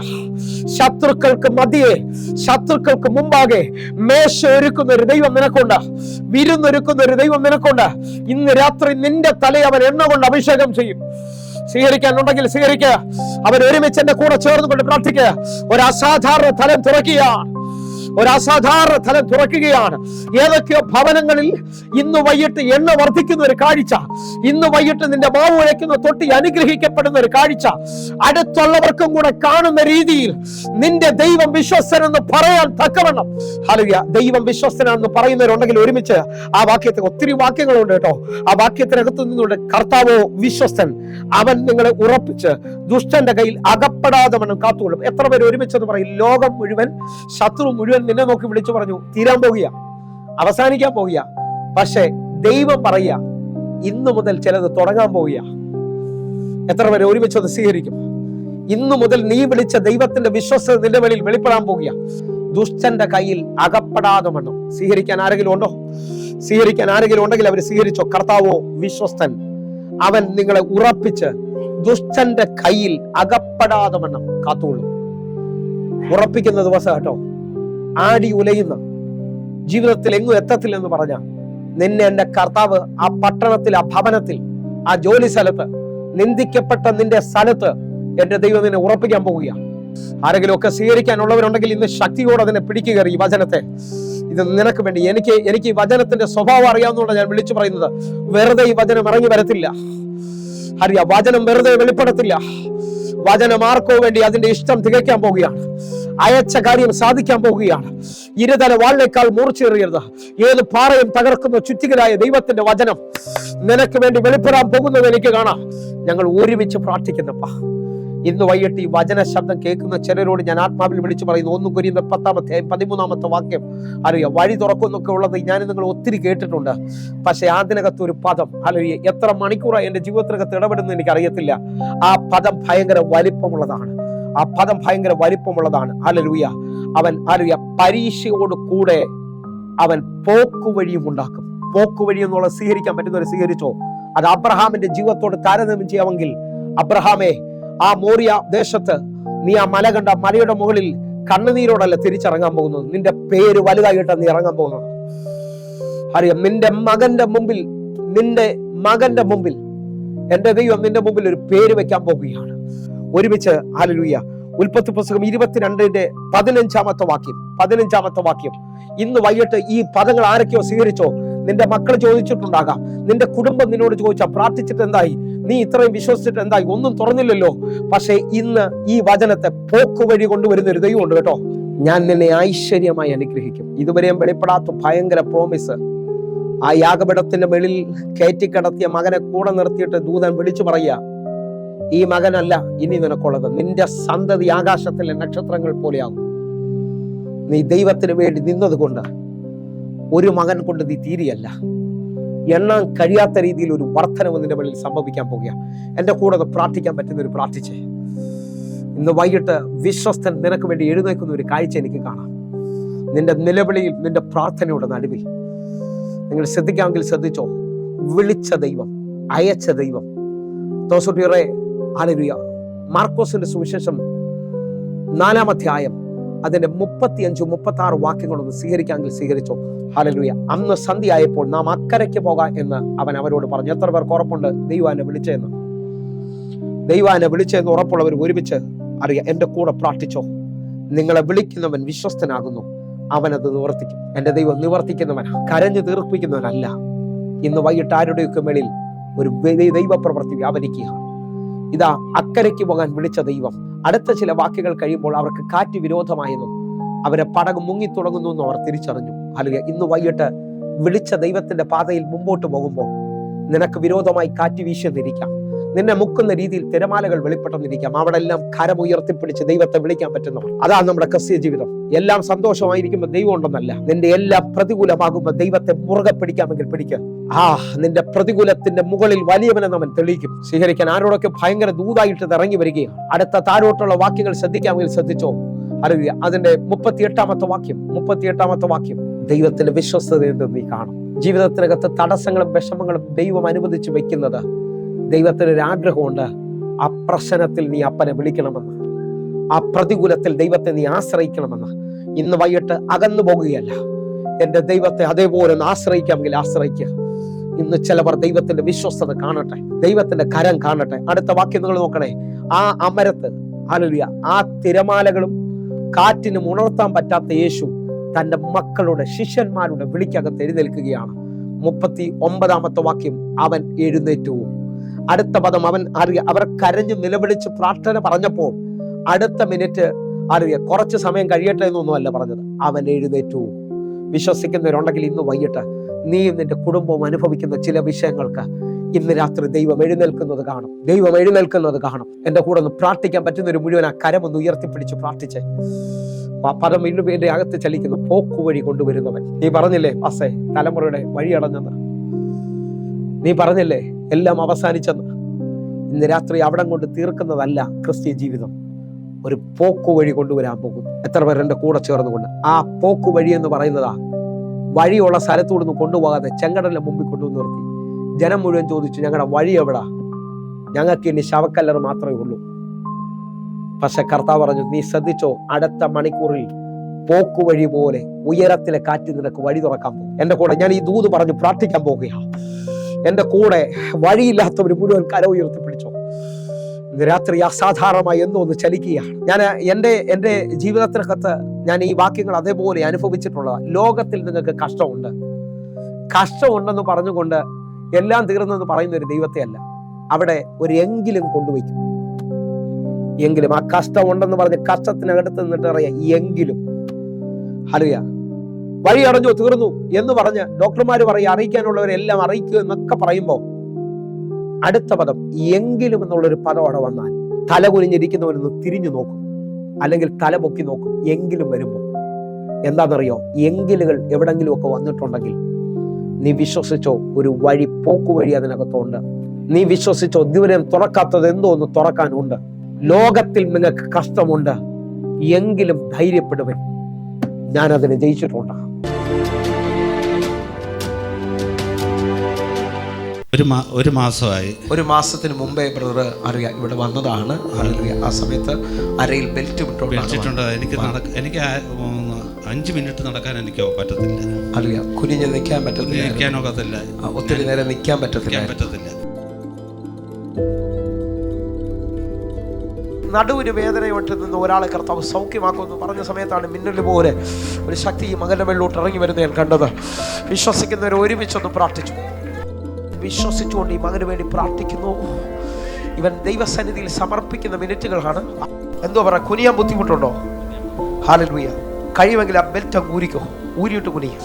ശത്രുക്കൾക്ക് മധ്യേ, ശത്രുക്കൾക്ക് മുമ്പാകെ മേശ ഒരുക്കുന്ന ഒരു ദൈവം നിനക്കുണ്ട്, വിരുന്നൊരുക്കുന്ന ഒരു ദൈവം നിനക്കുണ്ട്. ഇന്ന് രാത്രി നിന്റെ തലയെ അവൻ എണ്ണ കൊണ്ട് അഭിഷേകം ചെയ്യും. സ്വീകരിക്കാനുണ്ടെങ്കിൽ സ്വീകരിക്കുക. അവൻ ഒരുമിച്ച് എന്റെ കൂടെ ചേർന്നുകൊണ്ട് പ്രാർത്ഥിക്കുക. ഒരു അസാധാരണ തലം തുറക്കുകയാണ്, ഒരു അസാധാരണ തലം തുറക്കുകയാണ്. ഏതൊക്കെയോ ഭവനങ്ങളിൽ ഇന്ന് വൈകിട്ട് എണ്ണ വർദ്ധിക്കുന്ന ഒരു കാഴ്ച, ഇന്ന് വൈകിട്ട് നിന്റെ മാവ് ഉഴയ്ക്കുന്ന തൊട്ടി അനുഗ്രഹിക്കപ്പെടുന്ന ഒരു കാഴ്ച, അടുത്തുള്ളവർക്കും കൂടെ കാണുന്ന രീതിയിൽ നിന്റെ ദൈവം വിശ്വസ്തനെന്ന് പറയാൻ തക്കവണ്ണം. ഹല്ലേലൂയ. ദൈവം വിശ്വസ്തനാണെന്ന് പറയുന്നവരുണ്ടെങ്കിൽ ഒരുമിച്ച് ആ വാക്യത്തിൽ ഒത്തിരി വാക്യങ്ങളുണ്ട് കേട്ടോ. ആ വാക്യത്തിനകത്ത് നിന്നുകൊണ്ട് കർത്താവോ വിശ്വസ്തൻ, അവൻ നിങ്ങളെ ഉറപ്പിച്ച് ദുഷ്ടന്റെ കയ്യിൽ അകപ്പെടാതെ വണ്ണം കാത്തുകൊള്ളും. എത്ര പേര് ഒരുമിച്ചെന്ന് പറയും? ലോകം മുഴുവൻ, ശത്രു മുഴുവൻ നിന്നെ നോക്കി വിളിച്ചു പറഞ്ഞു തീരാൻ പോകുക, അവസാനിക്കാൻ പോകുക. പക്ഷെ ദൈവം പറയുക ഇന്നു മുതൽ ചിലത് തുടങ്ങാൻ പോവുക. എത്ര പേര് ഒരുമിച്ചത് സ്വീകരിക്കും? ഇന്നു മുതൽ നീ വിളിച്ച ദൈവത്തിന്റെ വിശ്വസ്തത നിന്റെ വെളിയിൽ വെളിപ്പെടാൻ പോകുക. ദുഷ്ടന്റെ കയ്യിൽ അകപ്പെടാതെ വണ്ണം. സ്വീകരിക്കാൻ ആരെങ്കിലും ഉണ്ടോ? സ്വീകരിക്കാൻ ആരെങ്കിലും ഉണ്ടെങ്കിൽ അവർ സ്വീകരിച്ചോ. കർത്താവോ വിശ്വസ്തൻ, അവൻ നിങ്ങളെ ഉറപ്പിച്ച് ദുഷ്ടന്റെ കയ്യിൽ അകപ്പെടാതെ വണ്ണം കാത്തുകൊള്ളും. ഉറപ്പിക്കുന്ന ദിവസം കേട്ടോ. ആടി ഉലയുന്ന ജീവിതത്തിൽ എങ്ങും എത്തത്തില്ലെന്ന് പറഞ്ഞ നിന്നെ എന്റെ കർത്താവ് ആ പട്ടണത്തിൽ, ആ ഭവനത്തിൽ, ആ ജോലി സ്ഥലത്ത്, നിന്ദിക്കപ്പെട്ട നിന്റെ സ്ഥലത്ത് എന്റെ ദൈവം നിന്നെ ഉറപ്പിക്കാൻ പോവുക. ആരെങ്കിലും ഒക്കെ സ്വീകരിക്കാനുള്ളവരുണ്ടെങ്കിൽ ഇന്ന് ശക്തിയോടെ അതിനെ പിടിക്കുക. ഈ വചനത്തെ, ഇത് നിനക്ക് വേണ്ടി. എനിക്ക് ഈ വചനത്തിന്റെ സ്വഭാവം അറിയാവുന്നതുകൊണ്ട് ഞാൻ വിളിച്ചു പറയുന്നത്. വെറുതെ ഈ വചനം ഇറങ്ങി വരത്തില്ല. അറിയാം, വചനം വെറുതെ വെളിപ്പെടത്തില്ല. വചനം ആർക്കോ വേണ്ടി അതിന്റെ ഇഷ്ടം തികയ്ക്കാൻ പോവുകയാണ്. അയച്ച കാര്യം സാധിക്കാൻ പോവുകയാണ്. ഇരുതല വാളിനേക്കാൾ മൂർച്ചയേറിയത് ഏത് പാറയും തകർക്കുന്ന ചുറ്റികലായ ദൈവത്തിന്റെ വചനം നിനക്ക് വേണ്ടി വെളിപ്പെടാൻ പോകുന്നത് എനിക്ക് കാണാം. ഞങ്ങൾ ഒരുമിച്ച് പ്രാർത്ഥിക്കുന്നപ്പാ. ഇന്ന് വൈകിട്ട് ഈ വചന ശബ്ദം കേൾക്കുന്ന ചിലരോട് ഞാൻ ആത്മാവിൽ വിളിച്ചു പറയുന്നു. 1 കൊരിന്ത്യർ 10-13 വാക്യം അറിയാം. വഴി തുറക്കുന്നൊക്കെ ഉള്ളത് ഞാൻ നിങ്ങൾ ഒത്തിരി കേട്ടിട്ടുണ്ട്. പക്ഷെ അതിനകത്ത് ഒരു പദം, അല്ലെങ്കിൽ എത്ര മണിക്കൂറായി എന്റെ ജീവിതത്തിനകത്ത് ഇടപെടുന്ന എനിക്ക് അറിയത്തില്ല. ആ പദം ഭയങ്കര വലിപ്പമുള്ളതാണ്. ആ പദം ഭയങ്കര വലിപ്പമുള്ളതാണ്. ഹല്ലേലൂയ. അവൻ ഹല്ലേലൂയ പരീക്ഷയോട് കൂടെ അവൻ പോക്കുവഴിയും ഉണ്ടാക്കും. പോക്കുവഴി എന്നുള്ള സ്വീകരിക്കാൻ പറ്റുന്നവരെ സ്വീകരിച്ചോ. അത് അബ്രഹാമിന്റെ ജീവിതത്തോട് താരതമ്യം ചെയ്യാമെങ്കിൽ, അബ്രഹാമേ, ആ മോറിയ ദേശത്ത് നീ ആ മല കണ്ട മലയുടെ മുകളിൽ കണ്ണുനീരോടല്ല തിരിച്ചിറങ്ങാൻ പോകുന്നത്. നിന്റെ പേര് വലുതായിട്ടാണ് നീ ഇറങ്ങാൻ പോകുന്നത്. അറിയാം, നിന്റെ മകന്റെ മുമ്പിൽ എന്റെ ദൈവം നിന്റെ മുമ്പിൽ ഒരു പേര് വെക്കാൻ പോകുകയാണ്. ഒരുമിച്ച് ഹല്ലേലൂയ. ഉൽപ്പത്തി പുസ്തകം 22:15 വാക്യം. ഇന്ന് വൈകിട്ട് ഈ പദങ്ങൾ ആരൊക്കെയോ സ്വീകരിച്ചോ. നിന്റെ മക്കൾ ചോദിച്ചിട്ടുണ്ടാകാം, നിന്റെ കുടുംബം നിന്നോട് ചോദിച്ചാൽ പ്രാർത്ഥിച്ചിട്ട് എന്തായി, നീ ഇത്രയും വിശ്വസിച്ചിട്ട് എന്തായി, ഒന്നും തുറന്നില്ലല്ലോ. പക്ഷെ ഇന്ന് ഈ വചനത്തെ പോക്കുവഴി കൊണ്ടുവരുന്ന ഒരു ദൈവമുണ്ട് കേട്ടോ. ഞാൻ നിന്നെ ഐശ്വര്യമായി അനുഗ്രഹിക്കും. ഇതുവരെയും വെളിപ്പെടാത്ത ഭയങ്കര പ്രോമിസ്. ആ യാഗപീഠത്തിന്റെ മേളിൽ കയറ്റിക്കിടത്തിയ മകനെ കൂടെ നിർത്തിയിട്ട് ദൂതൻ വിളിച്ചു പറയുക, ഈ മകനല്ല ഇനി നിനക്കുള്ളത്, നിന്റെ സന്തതി ആകാശത്തിലെ നക്ഷത്രങ്ങൾ പോലെയാകും. നീ ദൈവത്തിന് വേണ്ടി നിന്നത് കൊണ്ട് ഒരു മകൻ കൊണ്ട് നീ തീരെയല്ല, എണ്ണാൻ കഴിയാത്ത രീതിയിൽ ഒരു വർധനവ് നിന്റെ വെളിയിൽ സംഭവിക്കാൻ പോകുക. എന്റെ കൂടെ പ്രാർത്ഥിക്കാൻ പറ്റുന്ന ഒരു പ്രാർത്ഥിച്ചേ. ഇന്ന് വൈകിട്ട് വിശ്വസ്തൻ നിനക്ക് വേണ്ടി എഴുന്നേക്കുന്ന ഒരു കാഴ്ച എനിക്ക് കാണാം. നിന്റെ നിലവിളിയിൽ, നിന്റെ പ്രാർത്ഥനയുടെ നടുവിൽ. നിങ്ങൾ ശ്രദ്ധിക്കാമെങ്കിൽ ശ്രദ്ധിച്ചോ. വിളിച്ച ദൈവം, അയച്ച ദൈവം. തോസുട്ടിയറെ ഹല്ലേലൂയ. മാർക്കോസിന്റെ സുവിശേഷം 4-ാം അധ്യായം അതിന്റെ 35-36 വാക്യങ്ങളൊന്ന് സ്വീകരിക്കാമെങ്കിൽ സ്വീകരിച്ചോ. ഹല്ലേലൂയ. അന്ന് സന്ധ്യയായപ്പോൾ നാം അക്കരയ്ക്ക് പോകാം എന്ന് അവൻ അവരോട് പറഞ്ഞു. എത്ര പേർക്ക് ഉറപ്പുണ്ട് ദൈവം എന്നെ വിളിച്ചെന്ന് ഉറപ്പുള്ളവർ ഒരുമിച്ച് അറിയാം. എന്റെ കൂടെ പ്രാർത്ഥിച്ചോ. നിങ്ങളെ വിളിക്കുന്നവൻ വിശ്വസ്തനാകുന്നു, അവനത് നിവർത്തിക്കും. എന്റെ ദൈവം നിവർത്തിക്കുന്നവൻ, കരഞ്ഞു തീർപ്പിക്കുന്നവനല്ല. ഇന്ന് വൈകിട്ട് ആരുടെയൊക്കെ മേളിൽ ഒരു ദൈവപ്രവൃത്തി വ്യാപരിക്കുകയാണ്. ഇതാ അക്കരയ്ക്ക് പോകാൻ വിളിച്ച ദൈവം. അടുത്ത ചില വാക്കുകൾ കഴിയുമ്പോൾ അവർക്ക് കാറ്റ് വിരോധമായെന്നും അവരെ പടക് മുങ്ങിത്തുടങ്ങുന്നു എന്നും അവർ തിരിച്ചറിഞ്ഞു. അല്ലെങ്കിൽ ഇന്ന് വൈകിട്ട് വിളിച്ച ദൈവത്തിന്റെ പാതയിൽ മുമ്പോട്ട് പോകുമ്പോൾ നിനക്ക് വിരോധമായി കാറ്റ് വീശിയെന്നിരിക്കാം. നിന്നെ മുക്കുന്ന രീതിയിൽ തിരമാലകൾ വെളിപ്പെട്ടെന്നിരിക്കാം. അവിടെ എല്ലാം കരമുയർത്തിപ്പിടിച്ച് ദൈവത്തെ വിളിക്കാൻ പറ്റുന്നവർ. അതാണ് നമ്മുടെ ക്രിസ്തീയ ജീവിതം. എല്ലാം സന്തോഷമായിരിക്കുമ്പോൾ ദൈവം ഉണ്ടെന്നല്ല. നിന്റെ എല്ലാം പ്രതികൂലമാകുമ്പോൾ ദൈവത്തെ മുറുകെ പിടിക്കാമെങ്കിൽ പിടിക്കുക. നിന്റെ പ്രതികൂലത്തിന്റെ മുകളിൽ വലിയവനെന്ന് അവൻ തെളിയിക്കും. സ്വീകരിക്കാൻ ആരോടൊക്കെ ഭയങ്കര ദൂതായിട്ട് ഇറങ്ങി വരികയാണ്. അടുത്ത താഴോട്ടുള്ള വാക്യങ്ങൾ ശ്രദ്ധിക്കാമെങ്കിൽ ശ്രദ്ധിച്ചോ. അതിന്റെ 38-ാമത്തെ വാക്യം, ദൈവത്തിന്റെ വിശ്വസ്തത എന്തെന്ന് നീ കാണും. ജീവിതത്തിനകത്ത് തടസ്സങ്ങളും വിഷമങ്ങളും ദൈവം അനുവദിച്ചു വെക്കുന്നത് ദൈവത്തിനൊരു ആഗ്രഹമുണ്ട്. ആ പ്രശ്നത്തിൽ നീ അപ്പനെ വിളിക്കണമെന്ന്, ആ പ്രതികൂലത്തിൽ ദൈവത്തെ നീ ആശ്രയിക്കണമെന്ന്. ഇന്ന് വൈകിട്ട് അകന്നു പോകുകയല്ല, എന്റെ ദൈവത്തെ അതേപോലെ ആശ്രയിക്കാമെങ്കിൽ ആശ്രയിക്കുക. ഇന്ന് ചിലവർ ദൈവത്തിന്റെ വിശ്വസ്തത കാണട്ടെ, ദൈവത്തിന്റെ കരം കാണട്ടെ. അടുത്ത വാക്യം നിങ്ങൾ നോക്കണേ. ആ അമരത്ത് ഹല്ലേലൂയ, ആ തിരമാലകളും കാറ്റിനും ഉണർത്താൻ പറ്റാത്ത യേശു തന്റെ മക്കളുടെ ശിഷ്യന്മാരുടെ വിളിക്കകത്ത് എഴുന്നേൽക്കുകയാണ്. 39-ാമത്തെ വാക്യം, അവൻ എഴുന്നേറ്റു. അടുത്ത പദം, അവർ കരഞ്ഞു നിലവിളിച്ച് പ്രാർത്ഥന പറഞ്ഞപ്പോൾ അടുത്ത മിനിറ്റ് കുറച്ച് സമയം കഴിയട്ടെ എന്നൊന്നുമല്ല പറഞ്ഞത്, അവൻ എഴുന്നേറ്റു. വിശ്വസിക്കുന്നവരുണ്ടെങ്കിൽ ഇന്ന് വൈകിട്ട് നീയും നിന്റെ കുടുംബവും അനുഭവിക്കുന്ന ചില വിഷയങ്ങൾക്ക് ഇന്ന് രാത്രി ദൈവം എഴുന്നേൽക്കുന്നത് കാണും. എന്റെ കൂടെ ഒന്ന് പ്രാർത്ഥിക്കാൻ പറ്റുന്നൊരു മുഴുവൻ ആ കരമൊന്ന് ഉയർത്തിപ്പിടിച്ച് പ്രാർത്ഥിച്ചേ. പദം വീണ്ടും എന്റെ അകത്ത് ചലിക്കുന്നു, പോക്കുവഴി കൊണ്ടുവരുന്നവൻ. നീ പറഞ്ഞില്ലേ പാസ്റ്റേ തലമുറയുടെ വഴിയടഞ്ഞെന്ന്, നീ പറഞ്ഞില്ലേ എല്ലാം അവസാനിച്ചെന്ന്. ഇന്ന് രാത്രി അവിടം കൊണ്ട് തീർക്കുന്നതല്ല ക്രിസ്തീയ ജീവിതം, ഒരു പോക്കുവഴി കൊണ്ടുവരാൻ പോകുന്നു. എത്ര പേർ എന്റെ കൂടെ ചേർന്നുകൊണ്ട് ആ പോക്കുവഴി എന്ന് പറയുന്നതാ, വഴിയുള്ള സ്ഥലത്തൂടെ കൊണ്ടുപോകാതെ ചെങ്കടലിന്റെ മുമ്പിൽ കൊണ്ടുവന്ന് നിർത്തി ജനം മുഴുവൻ ചോദിച്ചു, ഞങ്ങളുടെ വഴി എവിടാ? ഞങ്ങൾക്ക് ഇനി ശവക്കല്ലർ മാത്രമേ ഉള്ളൂ. പക്ഷെ കർത്താവ് പറഞ്ഞു, നീ ശ്രദ്ധിച്ചോ, അടുത്ത മണിക്കൂറിൽ പോക്കുവഴി പോലെ ഉയരത്തിലെ കാറ്റ് നിനക്ക് വഴി തുറക്കാൻ പോകും. എന്റെ കൂടെ ഞാൻ ഈ ദൂത് പറഞ്ഞു പ്രാർത്ഥിക്കാൻ പോകുകയാണ്. എന്റെ കൂടെ വഴിയില്ലാത്തവർ മുഴുവൻ കര ഉയർത്തിപ്പിടിച്ചോ. രാത്രി അസാധാരണമായി എന്തോ ഒന്ന് ചലിക്കുകയാണ്. ഞാൻ എൻ്റെ ജീവിതത്തിനകത്ത് ഞാൻ ഈ വാക്യങ്ങൾ അതേപോലെ അനുഭവിച്ചിട്ടുള്ള. ലോകത്തിൽ നിങ്ങൾക്ക് കഷ്ടമുണ്ടെന്ന് പറഞ്ഞുകൊണ്ട് എല്ലാം തീർന്നെന്ന് പറയുന്ന ഒരു ദൈവത്തെ അല്ല, അവിടെ ഒരു എങ്കിലും കൊണ്ടുവയ്ക്കും. എങ്കിലും ആ കഷ്ടമുണ്ടെന്ന് പറഞ്ഞ് കഷ്ടത്തിനകത്ത് നിന്നിട്ട് അറിയാം, എങ്കിലും ഹല്ലേലൂയ, വഴി അടഞ്ഞു തീർന്നു എന്ന് പറഞ്ഞ് ഡോക്ടർമാര് പറയും അറിയിക്കാനുള്ളവരെല്ലാം അറിയിക്കുക എന്നൊക്കെ പറയുമ്പോൾ അടുത്ത പദം എങ്കിലും എന്നുള്ളൊരു പദം അവിടെ വന്നാൽ തല കുനിഞ്ഞിരിക്കുന്നവരൊന്ന് തിരിഞ്ഞു നോക്കും, അല്ലെങ്കിൽ തല പൊക്കി നോക്കും. എങ്കിലും വരുമ്പോൾ എന്താണെന്നറിയോ, എങ്കിലുകൾ എവിടെങ്കിലും ഒക്കെ വന്നിട്ടുണ്ടെങ്കിൽ നീ വിശ്വസിച്ചോ, ഒരു വഴി പോക്കുവഴി അതിനകത്തുണ്ട്. നീ വിശ്വസിച്ചോ, ഇതുവരെ തുറക്കാത്തത് എന്തോ ഒന്ന് തുറക്കാനുണ്ട്. ലോകത്തിൽ നിങ്ങൾക്ക് കഷ്ടമുണ്ട്, എങ്കിലും ധൈര്യപ്പെടുവൻ, ഞാൻ അതിനെ ജയിച്ചിട്ടുണ്ട്. ഒരു മാസത്തിന് മുമ്പേ ബ്രദർ അറിയാം ഇവിടെ വന്നതാണ്. ആ സമയത്ത് അരയിൽ ബെൽറ്റ് വിട്ടിട്ടുണ്ട്. എനിക്ക് 5 മിനിറ്റ് നടക്കാൻ എനിക്ക് പറ്റത്തില്ല. അറിയാം, കുനിഞ്ഞ് നിൽക്കാൻ പറ്റത്തില്ല, നിൽക്കാനൊക്കത്തില്ല, ഒത്തിരി നേരം നിൽക്കാൻ പറ്റത്തില്ല. നടുവിന് വേദനയോട്ട് നിന്ന് ഒരാളെ കർത്താവ് സൗഖ്യമാക്കുമെന്ന് പറഞ്ഞ സമയത്താണ് മിന്നൽ പോലെ ഒരു ശക്തി ഈ മകന്റെ വെള്ളോട്ട് ഇറങ്ങി വരുന്നത് ഞാൻ കണ്ടത്. വിശ്വസിക്കുന്നവർ ഒരുമിച്ചൊന്ന് പ്രാർത്ഥിച്ചു. വിശ്വസിച്ചുകൊണ്ട് ഈ മകന് വേണ്ടി പ്രാർത്ഥിക്കുന്നു. ഇവൻ ദൈവസന്നിധിയിൽ സമർപ്പിക്കുന്ന മിനിറ്റുകളാണ്. എന്തോ പറ, കുനിയാൻ ബുദ്ധിമുട്ടുണ്ടോ? ഹല്ലേലൂയ. കഴിയുമെങ്കിൽ ആ ബെൽറ്റ് അങ്ങ് ഊരിയിട്ട് കുനിയ.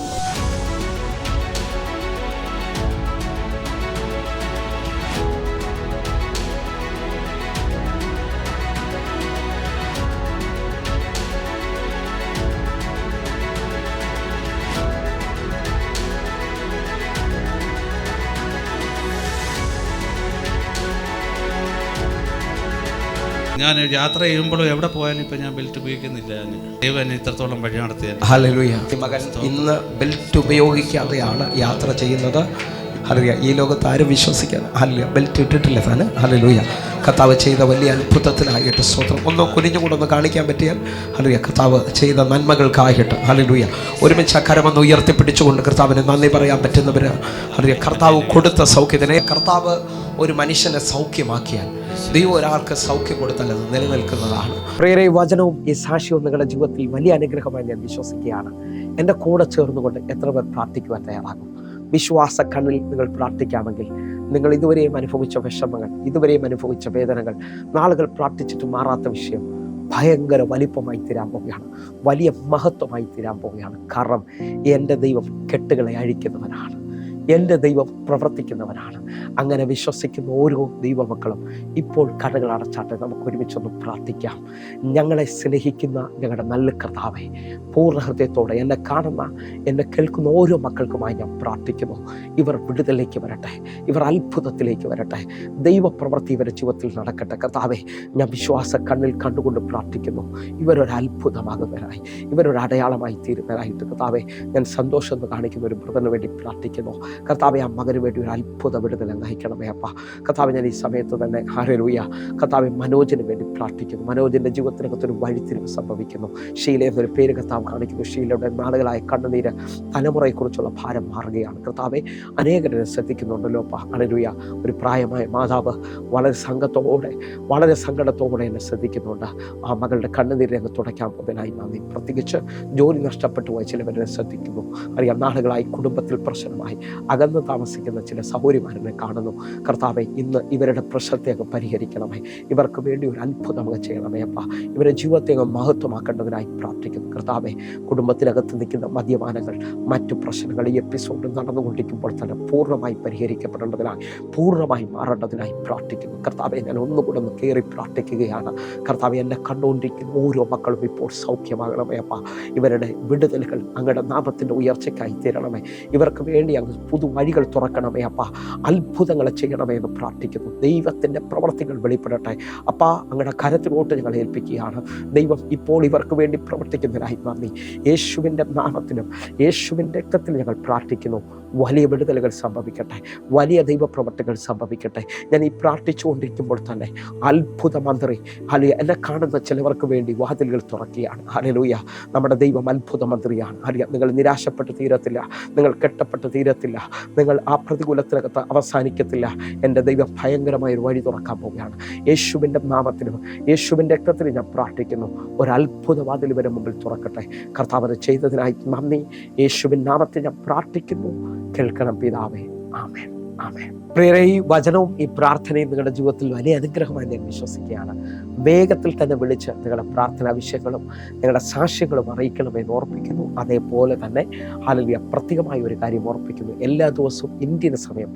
ഞാൻ യാത്ര ചെയ്യുമ്പോഴും എവിടെ പോയാലും ഇപ്പൊ ഞാൻ ബെൽറ്റ് ഉപയോഗിക്കുന്നില്ല. ദൈവം എന്നെ ഇത്രത്തോളം വഴി നടത്തിയത്. ഹല്ലേലൂയ. മകൻ ഇന്ന് ബെൽറ്റ് ഉപയോഗിക്കാതെയാണ് യാത്ര ചെയ്യുന്നത്. ഹല്ലേലൂയ. ഈ ലോകത്ത് ആരും വിശ്വസിക്കാതെ ഹല്ലേലൂയ ബെൽറ്റ് ഇട്ടിട്ടില്ല താൻ. ഹല്ലേലൂയ. കർത്താവ് ചെയ്ത വലിയ അത്ഭുതത്തിനായിട്ട് സ്തോത്രം. ഒന്ന് കുനിഞ്ഞുകൂടെ ഒന്ന് കാണിക്കാൻ പറ്റിയാൽ ഹല്ലേലൂയ, കർത്താവ് ചെയ്ത നന്മകൾക്കായിട്ട് ഹല്ലേലൂയ. ഒരുമിച്ച് അക്കരമൊന്ന് ഉയർത്തിപ്പിടിച്ചുകൊണ്ട് കർത്താവിന് നന്ദി പറയാൻ പറ്റുന്നവർ ഹല്ലേലൂയ. കർത്താവ് കൊടുത്ത സൗഖ്യത്തിനെ, കർത്താവ് ഒരു മനുഷ്യനെ സൗഖ്യമാക്കിയാൽ ദൈവം ഒരാൾക്ക് സൗഖ്യം കൊടുത്താൽ അത് നിലനിൽക്കുന്നതാണ്. പ്രിയരേ, വചനവും ഈ സാക്ഷ്യവും നിങ്ങളുടെ ജീവിതത്തിൽ വലിയ അനുഗ്രഹമായി ഞാൻ വിശ്വസിക്കുകയാണ്. എൻ്റെ കൂടെ ചേർന്നുകൊണ്ട് എത്ര പേർ പ്രാർത്ഥിക്കുവാൻ തയ്യാറാകും? വിശ്വാസ കണ്ണിൽ നിങ്ങൾ പ്രാർത്ഥിക്കാമെങ്കിൽ നിങ്ങൾ ഇതുവരെയും അനുഭവിച്ച വിഷമങ്ങൾ, ഇതുവരെയും അനുഭവിച്ച വേദനകൾ, നാളുകൾ പ്രാർത്ഥിച്ചിട്ട് മാറാത്ത വിഷയം ഭയങ്കര വലിപ്പമായി തീരാൻ പോവുകയാണ്, വലിയ മഹത്വമായി തീരാൻ പോവുകയാണ്. കാരണം എൻ്റെ ദൈവം കെട്ടുകളെ അഴിക്കുന്നവനാണ്. എൻ്റെ ദൈവം പ്രവർത്തിക്കുന്നവനാണ്. അങ്ങനെ വിശ്വസിക്കുന്ന ഓരോ ദൈവമക്കളും ഇപ്പോൾ കണ്ണുകൾ അടച്ചാട്ടെ. നമുക്ക് ഒരുമിച്ചൊന്ന് പ്രാർത്ഥിക്കാം. ഞങ്ങളെ സ്നേഹിക്കുന്ന ഞങ്ങളുടെ നല്ല കർത്താവേ, പൂർണ്ണ ഹൃദയത്തോടെ എന്നെ കാണുന്ന എന്നെ കേൾക്കുന്ന ഓരോ മക്കൾക്കുമായി ഞാൻ പ്രാർത്ഥിക്കുന്നു. ഇവർ വിടുതലേക്ക് വരട്ടെ, ഇവർ അത്ഭുതത്തിലേക്ക് വരട്ടെ, ദൈവപ്രവൃത്തി ഇവരുടെ ജീവിതത്തിൽ നടക്കട്ടെ. കർത്താവേ, ഞാൻ വിശ്വാസ കണ്ണിൽ കണ്ടുകൊണ്ട് പ്രാർത്ഥിക്കുന്നു. ഇവരൊരു അത്ഭുതമാകുന്നവരായി, ഇവരൊരു അടയാളമായി തീരുന്നവരായിട്ട് കർത്താവേ, ഞാൻ സന്തോഷം എന്ന് കാണിക്കുന്ന ഒരു ബ്രദറിന് വേണ്ടി പ്രാർത്ഥിക്കുന്നു. കർത്താവെ, ആ മകന് വേണ്ടി ഒരു അത്ഭുത വിടുതൽ നയിക്കണമേ അപ്പ. കർത്താവെ, ഞാൻ ഈ സമയത്ത് തന്നെ ഹല്ലേലൂയ കർത്താവെ മനോജിന് വേണ്ടി പ്രാർത്ഥിക്കുന്നു. മനോജിൻ്റെ ജീവിതത്തിനകത്തൊരു വഴിത്തിരിവ് സംഭവിക്കുന്നു. ഷീല എന്നൊരു പേര് കർത്താവ് കാണിക്കുന്നു. ഷീലയുടെ നാളുകളായ കണ്ണുനീര് തലമുറയെക്കുറിച്ചുള്ള ഭാരം മാറുകയാണ്. കർത്താവെ, അനേകരെ ശ്രദ്ധിക്കുന്നുണ്ടല്ലോ അപ്പ. ഹല്ലേലൂയ, ഒരു പ്രായമായ മാതാവ് വളരെ വളരെ സങ്കടത്തോടെ എന്നെ ശ്രദ്ധിക്കുന്നുണ്ട്. ആ മകളുടെ കണ്ണുനീര് അങ്ങ് തുടയ്ക്കാൻ പോകുന്നതിനായി നന്ദി. പ്രത്യേകിച്ച് ജോലി നഷ്ടപ്പെട്ടു പോയ ചിലവരെ ശ്രദ്ധിക്കുന്നു. അറിയാം, നാളുകളായി കുടുംബത്തിൽ പ്രശ്നമായി അകന്ന് താമസിക്കുന്ന ചില സഹോദരിമാരെ കാണുന്നു. കർത്താവെ, ഇന്ന് ഇവരുടെ പ്രശ്നത്തെ അങ്ങ് പരിഹരിക്കണമേ. ഇവർക്ക് വേണ്ടി ഒരു അത്ഭുതം അങ്ങ് ചെയ്യണമേ അപ്പ. ഇവരുടെ ജീവിതത്തെ അങ്ങ് മഹത്വമാക്കേണ്ടതിനായി പ്രാർത്ഥിക്കുന്നു. കർത്താവെ, കുടുംബത്തിനകത്ത് നിൽക്കുന്ന മദ്യപാനങ്ങൾ, മറ്റു പ്രശ്നങ്ങൾ ഈ എപ്പിസോഡ് നടന്നുകൊണ്ടിരിക്കുമ്പോൾ തന്നെ പൂർണ്ണമായി പരിഹരിക്കപ്പെടേണ്ടതിനായി, പൂർണ്ണമായി മാറേണ്ടതിനായി പ്രാർത്ഥിക്കുന്നു. കർത്താവെ, ഞാൻ ഒന്നുകൂടെ ഒന്ന് കയറി പ്രാർത്ഥിക്കുകയാണ്. കർത്താവെ, എന്നെ കണ്ടുകൊണ്ടിരിക്കുന്ന ഓരോ മക്കളും ഇപ്പോൾ സൗഖ്യമാകണമേ അപ്പ. ഇവരുടെ വിടുതലുകൾ അങ്ങയുടെ നാമത്തിൻ്റെ ഉയർച്ചയ്ക്കായി തീരണമേ. ഇവർക്ക് വേണ്ടി അങ്ങ് പുതുവഴികൾ തുറക്കണമേ അപ്പ. അത്ഭുതങ്ങൾ ചെയ്യണമേ എന്ന് പ്രാർത്ഥിക്കുന്നു. ദൈവത്തിൻ്റെ പ്രവർത്തികൾ വെളിപ്പെടട്ടെ അപ്പ. അങ്ങയുടെ കരത്തിലോട്ട് ഞങ്ങൾ ഏൽപ്പിക്കുകയാണ്. ദൈവം ഇപ്പോൾ ഇവർക്ക് വേണ്ടി പ്രവർത്തിക്കുന്നതിനായി നന്ദി. യേശുവിൻ്റെ നാമത്തിലും യേശുവിൻ്റെ രക്തത്തിൽ ഞങ്ങൾ പ്രാർത്ഥിക്കുന്നു. വലിയ വിടുതലുകൾ സംഭവിക്കട്ടെ, വലിയ ദൈവപ്രവർത്തികൾ സംഭവിക്കട്ടെ. ഞാൻ ഈ പ്രാർത്ഥിച്ചുകൊണ്ടിരിക്കുമ്പോൾ തന്നെ അത്ഭുത മന്ത്രി എന്നെ കാണുന്ന ചിലവർക്ക് വേണ്ടി വാതിലുകൾ തുറക്കുകയാണ്. ഹല്ലേലൂയ, നമ്മുടെ ദൈവം അത്ഭുത മന്ത്രിയാണ്. അറിയാം, നിങ്ങൾ നിരാശപ്പെട്ട് തീരത്തില്ല, നിങ്ങൾ കെട്ടപ്പെട്ട് തീരത്തില്ല, നിങ്ങൾ ആ പ്രതികൂലത്തിനകത്ത് അവസാനിക്കത്തില്ല. എൻ്റെ ദൈവം ഭയങ്കരമായ ഒരു വഴി തുറക്കാൻ പോവുകയാണ്. യേശുവിൻ്റെ നാമത്തിലും യേശുവിൻ്റെ രക്തത്തിലും ഞാൻ പ്രാർത്ഥിക്കുന്നു. ഒരു അത്ഭുത വാതിൽ ഇവരുടെ മുമ്പിൽ തുറക്കട്ടെ. കർത്താവ് ചെയ്തതിനായി നന്ദി. യേശുവിൻ നാമത്തിൽ ഞാൻ പ്രാർത്ഥിക്കുന്നു. കേൾക്കണം പിതാവേ. ആമേൻ, ആമേൻ. പ്രിയരേ, ഈ വചനവും ഈ പ്രാർത്ഥനയും നിങ്ങളുടെ ജീവിതത്തിൽ വലിയ അനുഗ്രഹമായി ഞാൻ വിശ്വസിക്കുകയാണ്. വേഗത്തിൽ തന്നെ വിളിച്ച് നിങ്ങളുടെ പ്രാർത്ഥനാ വിഷയങ്ങളും നിങ്ങളുടെ സാക്ഷ്യങ്ങളും അറിയിക്കണമെന്ന് ഓർപ്പിക്കുന്നു. അതേപോലെ തന്നെ ഹല്ലേലൂയ പ്രത്യേകമായ ഒരു കാര്യം ഓർപ്പിക്കുന്നു. എല്ലാ ദിവസവും ഇന്ത്യൻ സമയം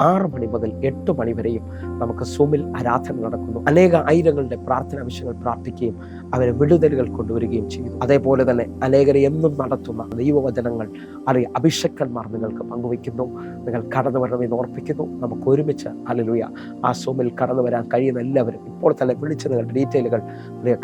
6 മണി മുതൽ 8 മണി വരെയും നമുക്ക് സൂമിൽ ആരാധന നടക്കുന്നു. അനേക ആയിരങ്ങളുടെ പ്രാർത്ഥനാ വിഷയങ്ങൾ പ്രാർത്ഥിക്കുകയും അവരെ വിടുതലുകൾ കൊണ്ടുവരികയും ചെയ്യുന്നു. അതേപോലെ തന്നെ അനേകരെ എന്നും നടത്തുന്ന ദൈവവചനങ്ങൾ അഭിഷേകന്മാർ നിങ്ങൾക്ക് പങ്കുവയ്ക്കുന്നു. നിങ്ങൾ കടന്നു വരണമെന്ന് ഓർപ്പിക്കുന്നു. നമുക്ക് ഒരുമിച്ച് ഹല്ലേലൂയ ആ സൂമിൽ കടന്നു വരാൻ കഴിയുന്ന എല്ലാവരും ഇപ്പോൾ തന്നെ വിളിച്ച് നിങ്ങളുടെ ഡീറ്റെയിലുകൾ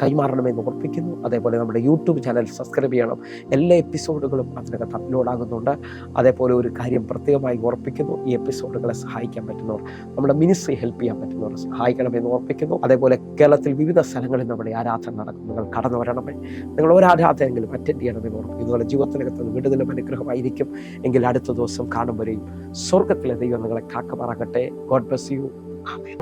കൈമാറണമെന്ന് ഓർപ്പിക്കുന്നു. അതേപോലെ നമ്മുടെ യൂട്യൂബ് ചാനൽ സബ്സ്ക്രൈബ് ചെയ്യണം. എല്ലാ എപ്പിസോഡുകളും അതിനകത്ത് അപ്ലോഡ് ആകുന്നുണ്ട്. അതേപോലെ ഒരു കാര്യം പ്രത്യേകമായി ഓർപ്പിക്കുന്നു. ഈ എപ്പിസോഡുകളെ സഹായിക്കാൻ പറ്റുന്നവർ, നമ്മുടെ മിനിസ്ട്രി ഹെൽപ്പ് ചെയ്യാൻ പറ്റുന്നവർ സഹായിക്കണമെന്ന് ഓർപ്പിക്കുന്നു. അതേപോലെ കേരളത്തിൽ വിവിധ സ്ഥലങ്ങളിൽ നമ്മുടെ ആരാധന നടക്കും. നിങ്ങൾ കടന്നു വരണമേ. നിങ്ങൾ ഒരാരാധനയെങ്കിലും അറ്റൻഡ് ചെയ്യണമെന്ന് ഓർപ്പിക്കുന്നു. നിങ്ങളുടെ ജീവിതത്തിനകത്ത് വിടുതലും അനുഗ്രഹമായിരിക്കും. എങ്കിൽ അടുത്ത ദിവസം കാണുമ്പോഴേയും സ്വർഗത്തിലെ ദൈവം നിങ്ങളെ കാക്കമാറാകട്ടെ. God bless you. ആമേൻ.